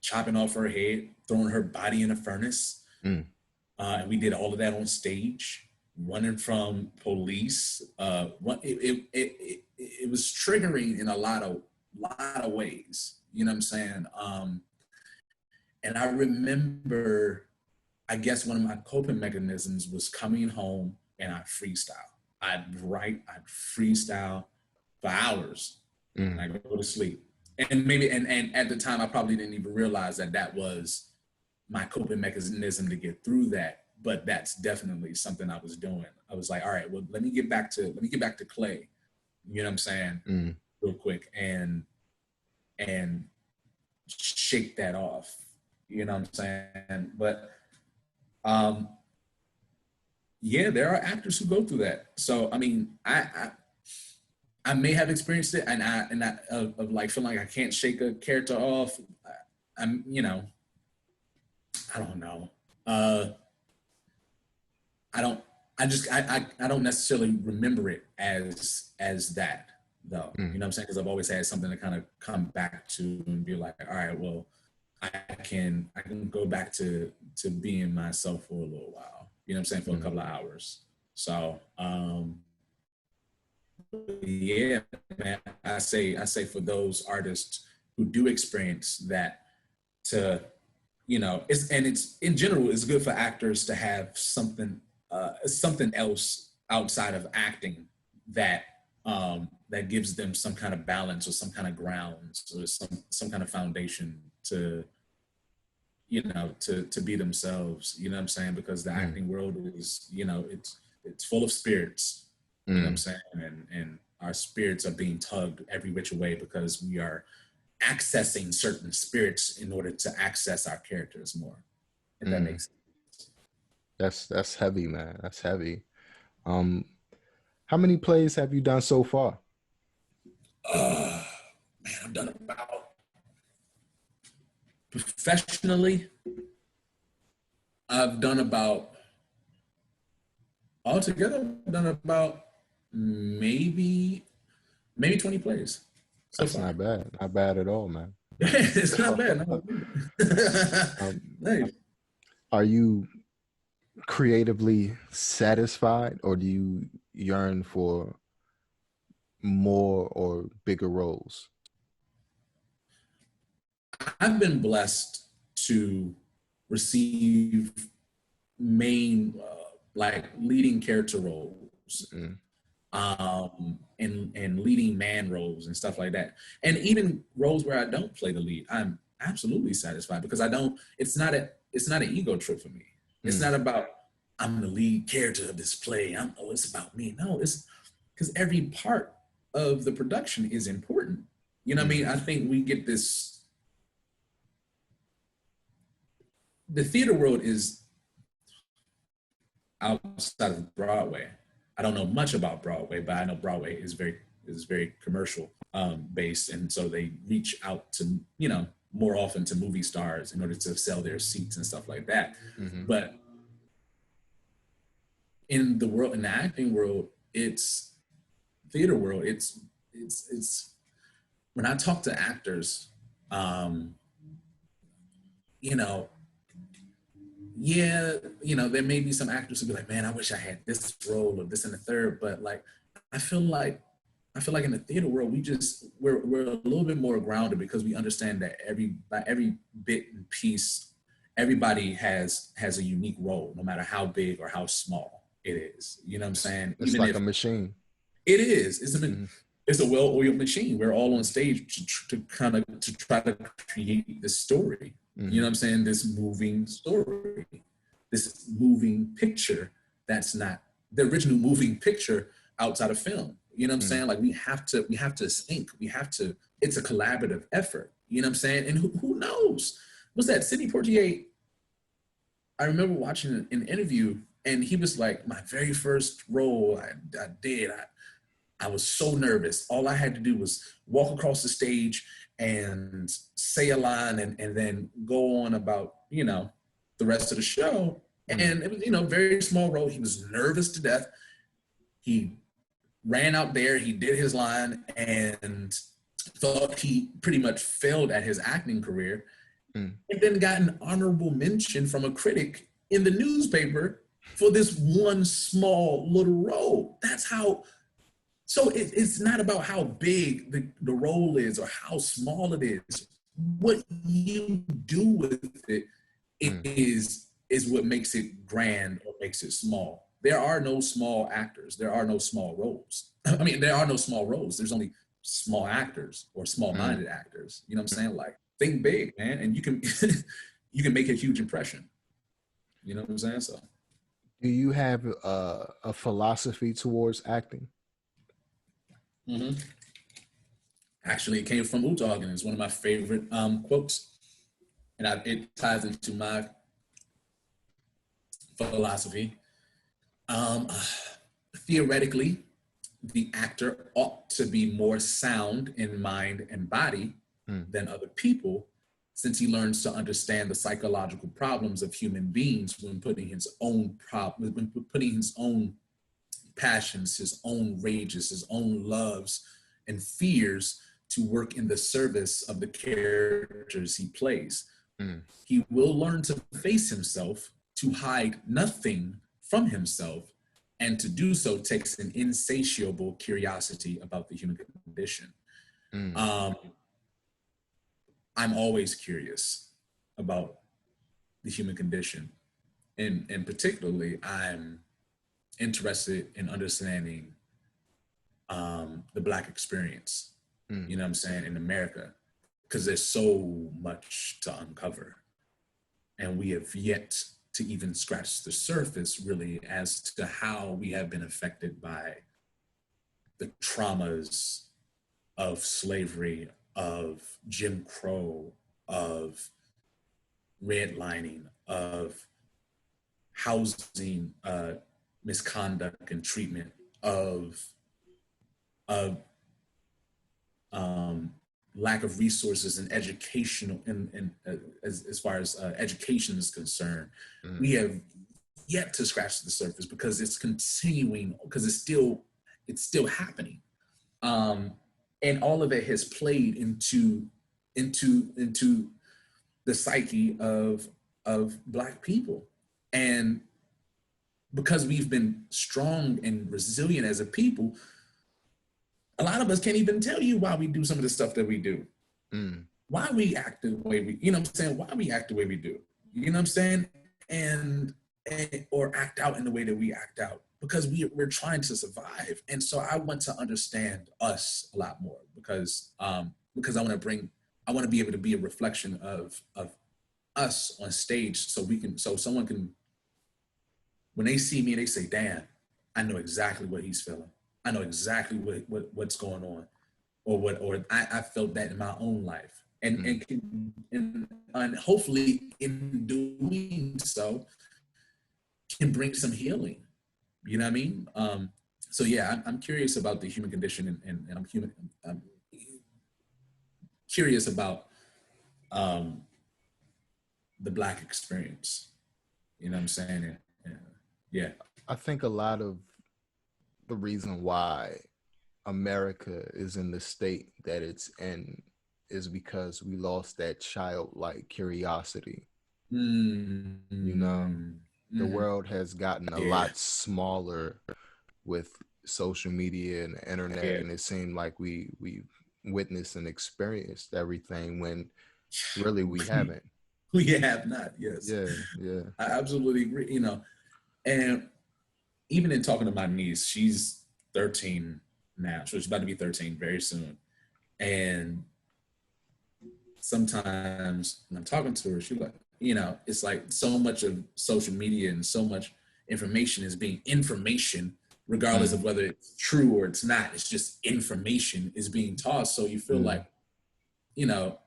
chopping off her head, throwing her body in a furnace. Mm. And we did all of that on stage, running from police. It was triggering in a lot of ways. You know what I'm saying? And I remember, I guess one of my coping mechanisms was coming home and I'd freestyle. I'd freestyle for hours, and Mm. I go to sleep. And at the time I probably didn't even realize that was my coping mechanism to get through that. But that's definitely something I was doing. I was like, all right, well, let me get back to Clay. You know what I'm saying? Mm. Real quick and shake that off. You know what I'm saying? But yeah, there are actors who go through that. So I mean, I may have experienced it, and I of like feeling like I can't shake a character off. I'm, you know, I don't know. I don't. I don't necessarily remember it as that though. You know Mm. what I'm saying? Because I've always had something to kind of come back to and be like, all right, well, I can go back to being myself for a little while. You know what I'm saying? For a Mm. couple of hours. So yeah, man. I say for those artists who do experience that, to, you know, it's in general, it's good for actors to have something else outside of acting that that gives them some kind of balance or some kind of grounds or some kind of foundation to, you know, to be themselves, you know what I'm saying? Because the acting world is, you know, it's full of spirits, you know what I'm saying? And our spirits are being tugged every which way because we are accessing certain spirits in order to access our characters more, if that makes sense. That's heavy, man. That's heavy. Um, how many plays have you done so far? Man, I've done about, professionally, I've done about, altogether, I've done about maybe 20 plays so That's far. not bad. Not bad at all, man. It's not bad. No. um, Nice. are you creatively satisfied, or do you yearn for more or bigger roles? I've been blessed to receive main, like leading character roles, and leading man roles and stuff like that. And even roles where I don't play the lead, I'm absolutely satisfied because I don't. It's not an ego trip for me. It's not about I'm the lead character of this play. It's about me. No, it's because every part of the production is important. You know what I mean? I think we get this. The theater world is outside of Broadway. I don't know much about Broadway, but I know Broadway is very commercial based, and so they reach out to, you know, more often to movie stars in order to sell their seats and stuff like that. But in the acting world, it's theater world. It's when I talk to actors, you know, yeah, you know, there may be some actors who be like, man, I wish I had this role or this and the third, but like, I feel like in the theater world, we're a little bit more grounded because we understand that every bit and piece, everybody has a unique role, no matter how big or how small it is. You know what I'm saying? It's Even like if a machine. it is, it's a well-oiled machine. We're all on stage to try to create this story. You know what I'm saying? This moving story, this moving picture that's not the original moving picture outside of film. You know what I'm saying? Like we have to think, it's a collaborative effort. You know what I'm saying? And who knows? Was that Sidney Poitier? I remember watching an interview and he was like, my very first role I did, I was so nervous. All I had to do was walk across the stage and say a line and then go on about, you know, the rest of the show. And it was, you know, very small role. He was nervous to death. He ran out there, he did his line and thought he pretty much failed at his acting career. And then got an honorable mention from a critic in the newspaper for this one small little role. That's how. So it's not about how big the role is or how small it is. What you do with it is what makes it grand or makes it small. There are no small actors. There are no small roles. I mean, there are no small roles. There's only small actors or small-minded actors. You know what I'm saying? Like, think big, man, and you can you can make a huge impression. You know what I'm saying? So, do you have a philosophy towards acting? Actually, it came from Utah, and it's one of my favorite quotes, and it ties into my philosophy. Theoretically, the actor ought to be more sound in mind and body than other people, since he learns to understand the psychological problems of human beings when putting his own passions, his own rages, his own loves and fears to work in the service of the characters he plays. He will learn to face himself, to hide nothing from himself, and to do so takes an insatiable curiosity about the human condition. I'm always curious about the human condition. And particularly, I'm interested in understanding the Black experience, Mm. you know what I'm saying, in America, because there's so much to uncover. And we have yet to even scratch the surface, really, as to how we have been affected by the traumas of slavery, of Jim Crow, of redlining, of housing misconduct and treatment, of lack of resources and educational, and as far as education is concerned. Mm. We have yet to scratch the surface because it's continuing, because it's still happening. And all of it has played into the psyche of Black people. And because we've been strong and resilient as a people, a lot of us can't even tell you why we do some of the stuff that we do. Mm. Why we act the way we, you know what I'm saying? Why we act the way we do. You know what I'm saying? And or act out in the way that we act out, because we're trying to survive. And so I want to understand us a lot more, because I want to be able to be a reflection of us on stage, so someone can, when they see me, they say, damn, I know exactly what he's feeling. I know exactly what's going on, or I felt that in my own life. And hopefully in doing so can bring some healing. You know what I mean? So yeah, I'm curious about the human condition, and I'm curious about the Black experience. You know what I'm saying? Yeah. I think a lot of the reason why America is in the state that it's in is because we lost that childlike curiosity. Mm-hmm. You know, the world has gotten a lot smaller with social media and the internet, and it seemed like we witnessed and experienced everything when really we haven't. We have not. Yes. Yeah. I absolutely agree. You know, and even in talking to my niece, she's 13 now, so she's about to be 13 very soon. And sometimes when I'm talking to her, she's like, you know, it's like so much of social media and so much information is being information, regardless of whether it's true or it's not. It's just information is being tossed. So you feel like, you know,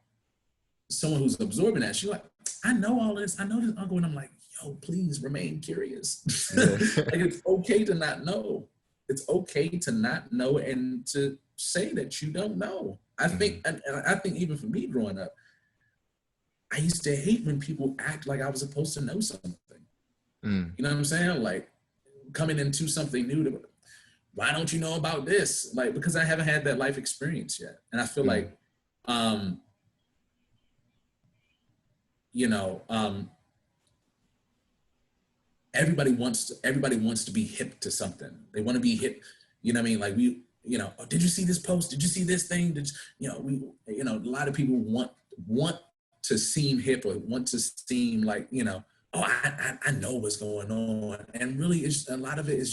someone who's absorbing that, she's like, I know all this. I know this, uncle. And I'm like, yo, please remain curious. Like, it's okay to not know. It's okay to not know and to say that you don't know. I think, and I think even for me growing up, I used to hate when people act like I was supposed to know something. You know what I'm saying? Like, coming into something new, why don't you know about this? Like, because I haven't had that life experience yet. And I feel like, you know, everybody wants to be hip to something. They want to be hip. You know what I mean? Like, we, you know, oh, did you see this post? Did you see this thing? A lot of people want to seem hip, or want to seem like, you know, oh, I know what's going on. And really, a lot of it is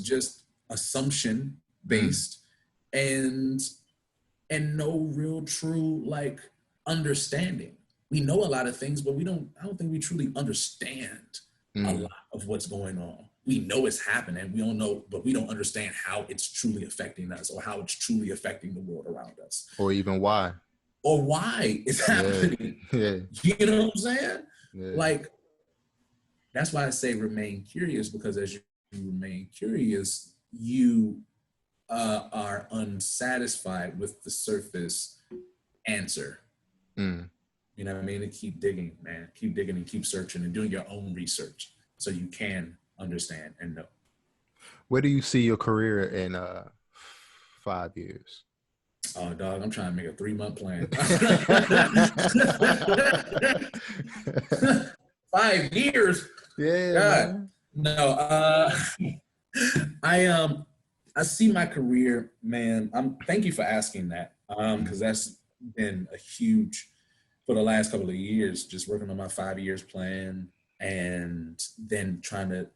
just assumption based, and no real true like understanding. We know a lot of things, but I don't think we truly understand a lot of what's going on. We know it's happening. We don't know, but we don't understand how it's truly affecting us, or how it's truly affecting the world around us. Or even why. Or why it's happening. Yeah. You know what I'm saying? Yeah. Like, that's why I say remain curious, because as you remain curious, you are unsatisfied with the surface answer. You know what I mean? And keep digging, man. Keep digging and keep searching and doing your own research so you can understand and know. Where do you see your career in 5 years? Oh, dog, I'm trying to make a 3-month plan. 5 years? Yeah. God. Man. No, I see my career, man. Thank you for asking that, because that's been a huge, for the last couple of years, just working on my 5 years plan, and then trying to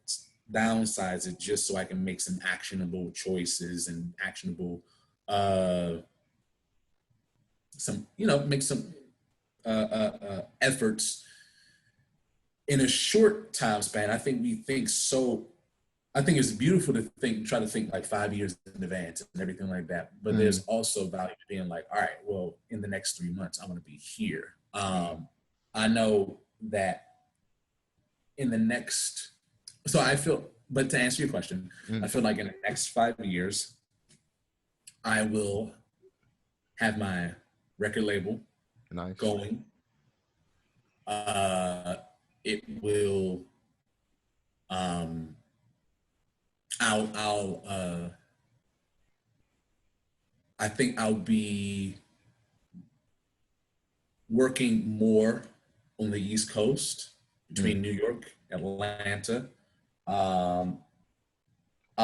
downsize it just so I can make some actionable choices and actionable, make some efforts in a short time span. I think it's beautiful to try to think like 5 years in advance and everything like that. But there's also value to being like, all right, well, in the next 3 months, I'm going to be here. I know that in the next, but to answer your question, I feel like in the next 5 years, I will have my record label going. It will, I think I'll be working more on the East Coast between New York, Atlanta. I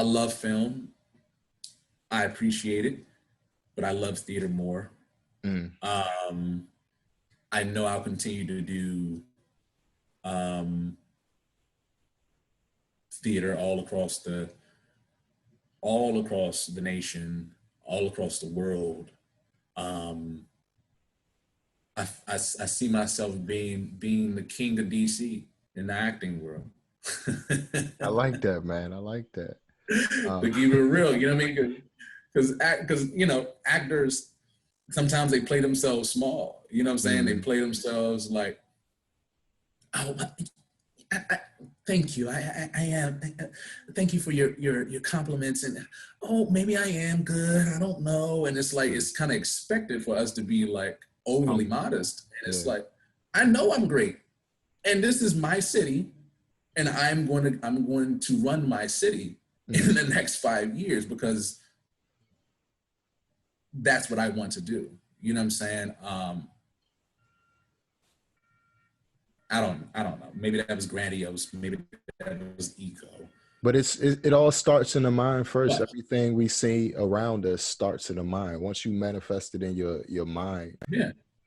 love film. I appreciate it, but I love theater more. I know I'll continue to do theater all across the nation, all across the world. I see myself being the king of DC in the acting world. I like that, man. I like that. To keep it real, you know what I mean? Because actors sometimes they play themselves small. You know what I'm saying? They play themselves like, oh, thank you. I am. Thank you for your compliments. And oh, maybe I am good. I don't know. And it's like it's kind of expected for us to be like overly modest. And it's like, I know I'm great, and this is my city, and I'm going to run my city in the next 5 years because that's what I want to do. You know what I'm saying? I don't know. Maybe that was grandiose. Maybe that was ego. But it all starts in the mind first. But everything we see around us starts in the mind. Once you manifest it in your mind,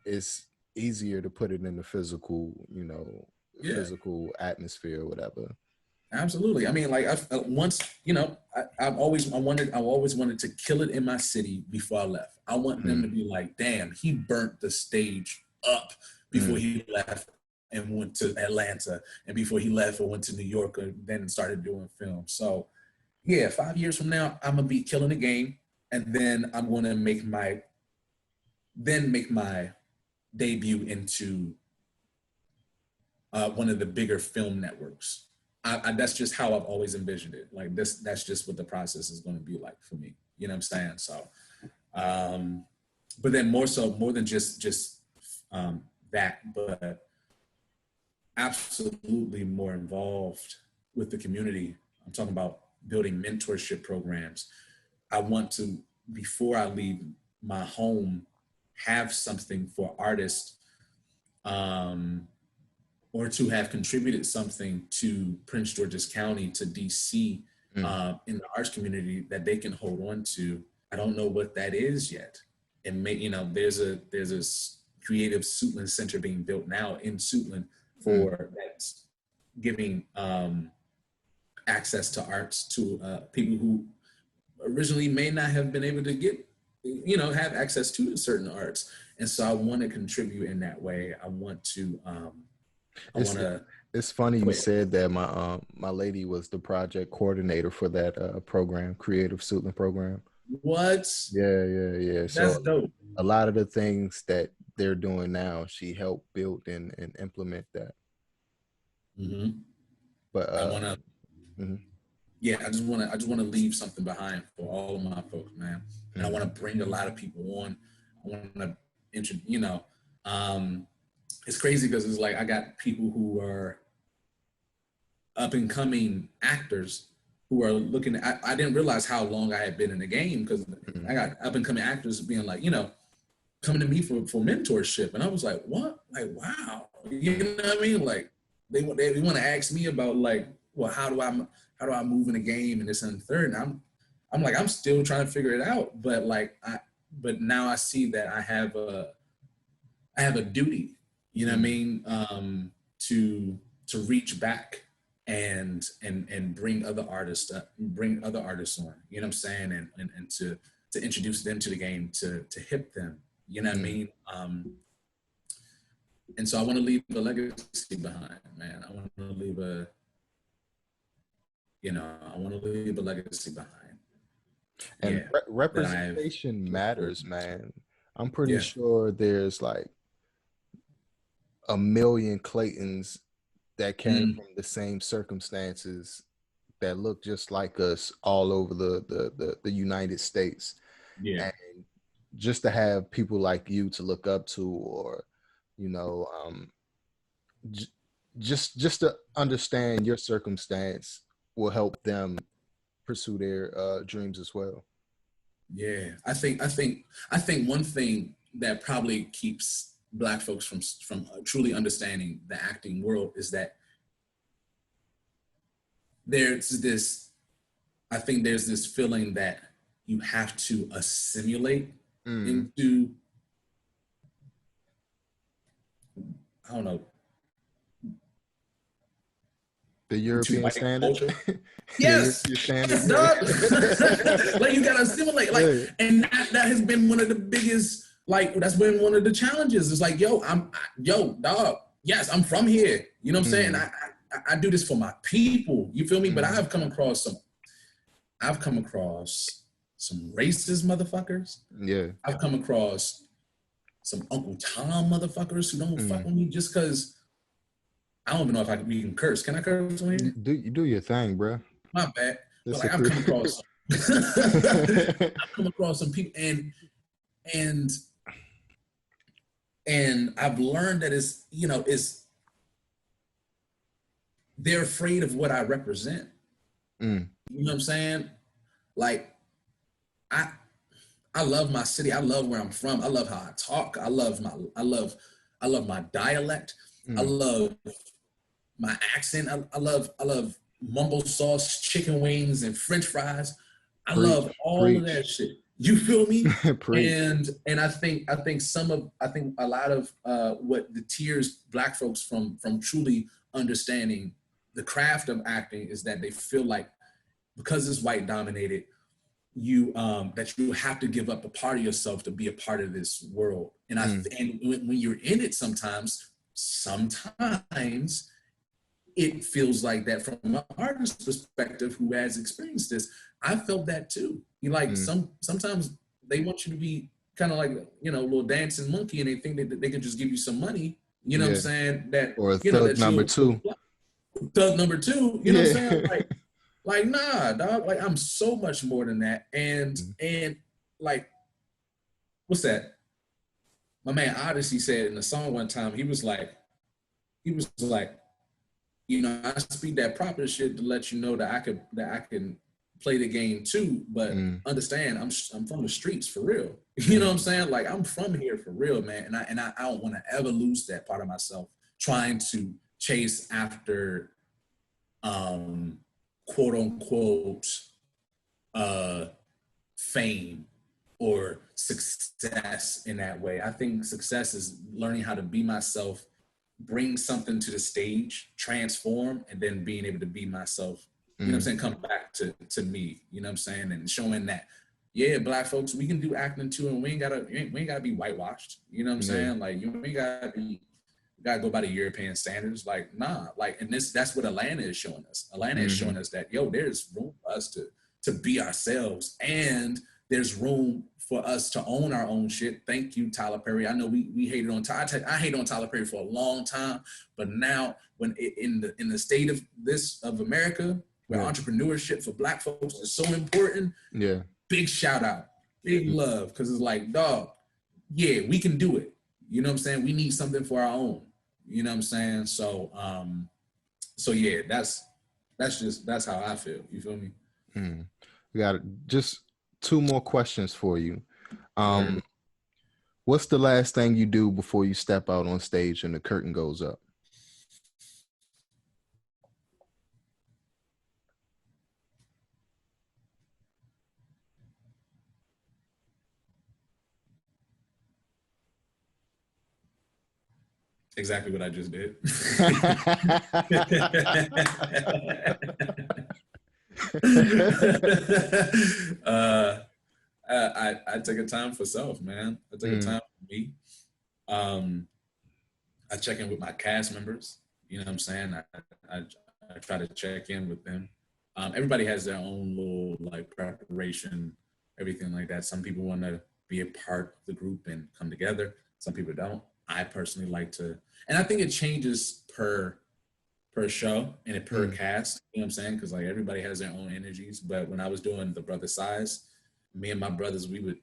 it's easier to put it in the physical, physical atmosphere or whatever. Absolutely. I mean, like I've always wanted to kill it in my city before I left. I want them to be like, damn, he burnt the stage up before he left and went to Atlanta, and before he left or went to New York, and then started doing film. So yeah, 5 years from now, I'm gonna be killing the game, and then I'm gonna make my debut into one of the bigger film networks. That's just how I've always envisioned it. Like that's just what the process is going to be like for me. You know what I'm saying? So, but then more than just that, but absolutely more involved with the community. I'm talking about building mentorship programs. I want to, before I leave my home, have something for artists, or to have contributed something to Prince George's County, to DC, in the arts community that they can hold on to. I don't know what that is yet. And there's a creative Suitland Center being built now in Suitland for that's giving access to arts to people who originally may not have been able to get, have access to certain arts. And so I want to contribute in that way. I want to, it's funny you said that. My lady was the project coordinator for that program, Creative Suitland program. What? Yeah. That's so dope. A lot of the things that they're doing now, she helped build and implement that. But I want to. Yeah, I just want to leave something behind for all of my folks, man. And I want to bring a lot of people on. I want to it's crazy because it's like I got people who are up and coming actors who are looking at, I didn't realize how long I had been in the game, because I got up and coming actors being like, coming to me for mentorship. And I was like, what? Like, wow. You know what I mean? Like they want to ask me about like, well, how do I move in the game and this and the third. And I'm like, I'm still trying to figure it out. But but now I see that I have a duty, you know what I mean? To reach back and bring other artists on, you know what I'm saying, and to introduce them to the game, to hip them, you know what I Mm. mean. And so I want to leave a legacy behind, man. I want to leave a, I want to leave a legacy behind. And Yeah, that I've representation put forth. matters, man. I'm pretty Yeah. sure there's like a million Claytons that came Mm, from the same circumstances that look just like us all over the United States. yeah. And just to have people like you to look up to, or you know, j- just to understand your circumstance will help them pursue their dreams as well. Yeah, I think one thing that probably keeps Black folks from truly understanding the acting world is that there's this. I think there's this feeling that you have to assimilate Mm. into, I don't know, The into European white standard, culture. the Yes, European standard, yes, dog. yeah. Like you gotta assimilate, like, Yeah. and that has been one of the biggest, like that's been one of the challenges. It's like, yo, dog. Yes, I'm from here. You know what I'm saying? Mm. I do this for my people. You feel me? But Mm. I've come across some racist motherfuckers. Yeah. I've come across some Uncle Tom motherfuckers who don't fuck Mm. with me just because I don't even know if we can curse. Can I curse on here? You do your thing, bro. My bad. But That's a like I've three. come across I've come across some people, and and I've learned that it's they're afraid of what I represent. Mm. You know what I'm saying? Like I I love my city. I love where I'm from. I love how I talk. I love my dialect. I Mm. love my accent. I love mumble sauce, chicken wings, and French fries. I love Preach, all of preach, that shit. You feel me? preach. And I think a lot of what deters Black folks from truly understanding the craft of acting is that they feel like because it's white dominated, you that you have to give up a part of yourself to be a part of this world. And Mm. when you're in it, sometimes it feels like that from an artist's perspective who has experienced this. I felt that too. You like Mm. sometimes they want you to be kind of like a little dancing monkey, and they think that they can just give you some money. You know what I'm Yeah. saying? That Or a you know thug that number you'll two. thug number two. You know what I'm Yeah. saying? Like nah, dog. Like I'm so much more than that. And like what's that? My man Odyssey said in the song one time. He was like, I speak that proper shit to let you know that I can play the game too, but Mm. understand I'm from the streets for real. You know what I'm Mm. saying? Like I'm from here for real, man. And I don't want to ever lose that part of myself trying to chase after um quote unquote uh fame or success in that way. I think success is learning how to be myself, bring something to the stage, transform, and then being able to be myself. You know what I'm Mm. saying? Come back to me. You know what I'm saying? And showing that, yeah, Black folks, we can do acting too, and we ain't gotta be whitewashed. You know what I'm Yeah. saying? Like you ain't gotta go by the European standards. Like nah, like and that's what Atlanta is showing us. Atlanta is Mm-hmm. showing us that there's room for us to be ourselves, and there's room for us to own our own shit. Thank you, Tyler Perry. I know we hated on Tyler. I hated on Tyler Perry for a long time, but now in the state of America, where Yeah. entrepreneurship for Black folks is so important, Yeah. big shout out, big love, because it's like, dog, yeah, we can do it. You know what I'm saying? We need something for our own. You know what I'm saying? So yeah, that's how I feel. You feel me? Mm. We got just two more questions for you. Word. Um, what's the last thing you do before you step out on stage and the curtain goes up? exactly what I just did. uh, I take a time for self, man. I take a Mm, time for me. Um, I check in with my cast members. You know what I'm saying? I, I try to check in with them. Everybody has their own little like preparation, everything like that. Some people want to be a part of the group and come together. Some people don't. I personally like to, and I think it changes per show and it per mm, cast. You know what I'm saying? Because like everybody has their own energies. But when I was doing the brother size, me and my brothers, we would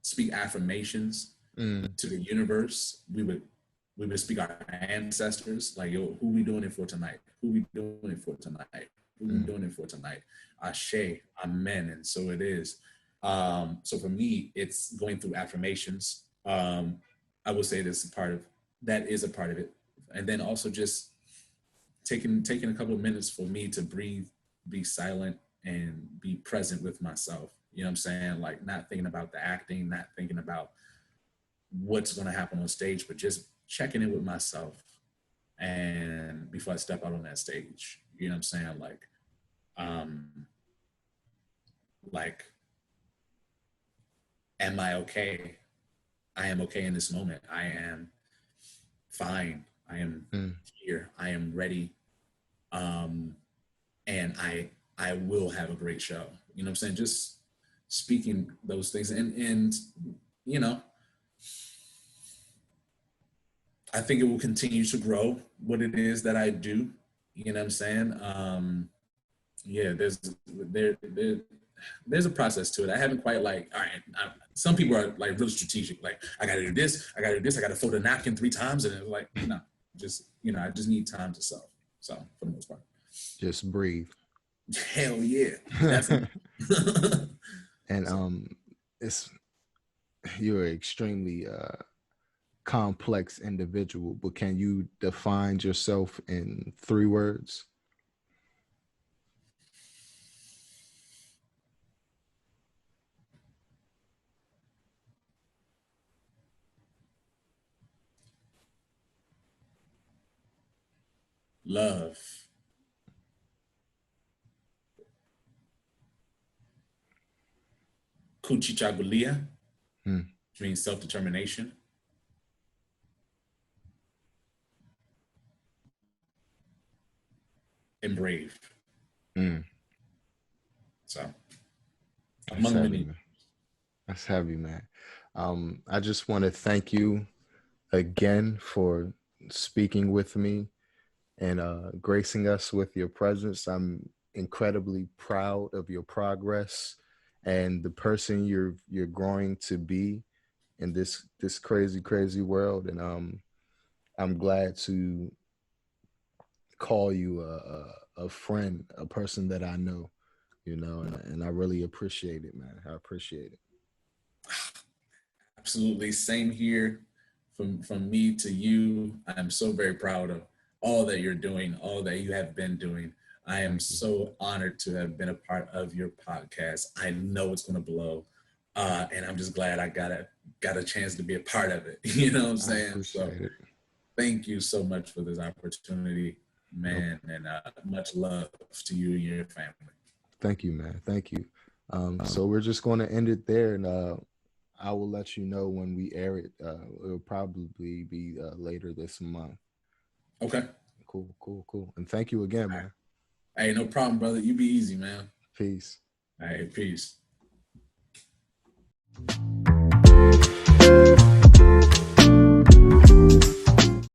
speak affirmations mm, to the universe. We would speak our ancestors, like, yo, who we doing it for tonight? Who we doing it for tonight? Who we mm, doing it for tonight? Ashe, amen, and so it is. So for me, it's going through affirmations. I would say this is part of that is a part of it, and then also just taking a couple of minutes for me to breathe, be silent, and be present with myself. You know what I'm saying? Like not thinking about the acting, not thinking about what's going to happen on stage, but just checking in with myself. And before I step out on that stage, you know what I'm saying? Um, like, am I okay? I am okay in this moment. I am fine. I am mm. here. I am ready. Um, and I will have a great show. You know what I'm saying? Just speaking those things, and you know, I think it will continue to grow what it is that I do. You know what I'm saying? Yeah, there's a process to it. I haven't quite like, all right. Some people are like really strategic. Like I got to do this. I got to do this. I got to fold a napkin 3 times, and it's like no, just I just need time to self. So for the most part, Just breathe. hell yeah, definitely. And So it's you're an extremely complex individual, but can you define yourself in 3 words? love, kuchichagulia, Mm, which means self determination, and brave. mm. So That's among heavy, many. man. That's heavy, man. I just want to thank you again for speaking with me and gracing us with your presence. I'm incredibly proud of your progress and the person you're growing to be in this crazy world. And I'm glad to call you a friend, a person that I know, and I really appreciate it, man. I appreciate it. Absolutely. Same here from me to you. I'm so very proud of all that you're doing, all that you have been doing. I am Thank you. so honored to have been a part of your podcast. I know it's gonna blow. And I'm just glad I got a chance to be a part of it. You know what I'm I saying? So appreciate it. thank you so much for this opportunity, No, man, and much love to you and your family. thank you, man. Thank you. So we're just going to end it there, and I will let you know when we air it. It'll probably be later this month. Okay. Cool, cool, cool. And thank you again, All right. man. Hey, no problem, brother. You be easy, man. Peace. All right, peace.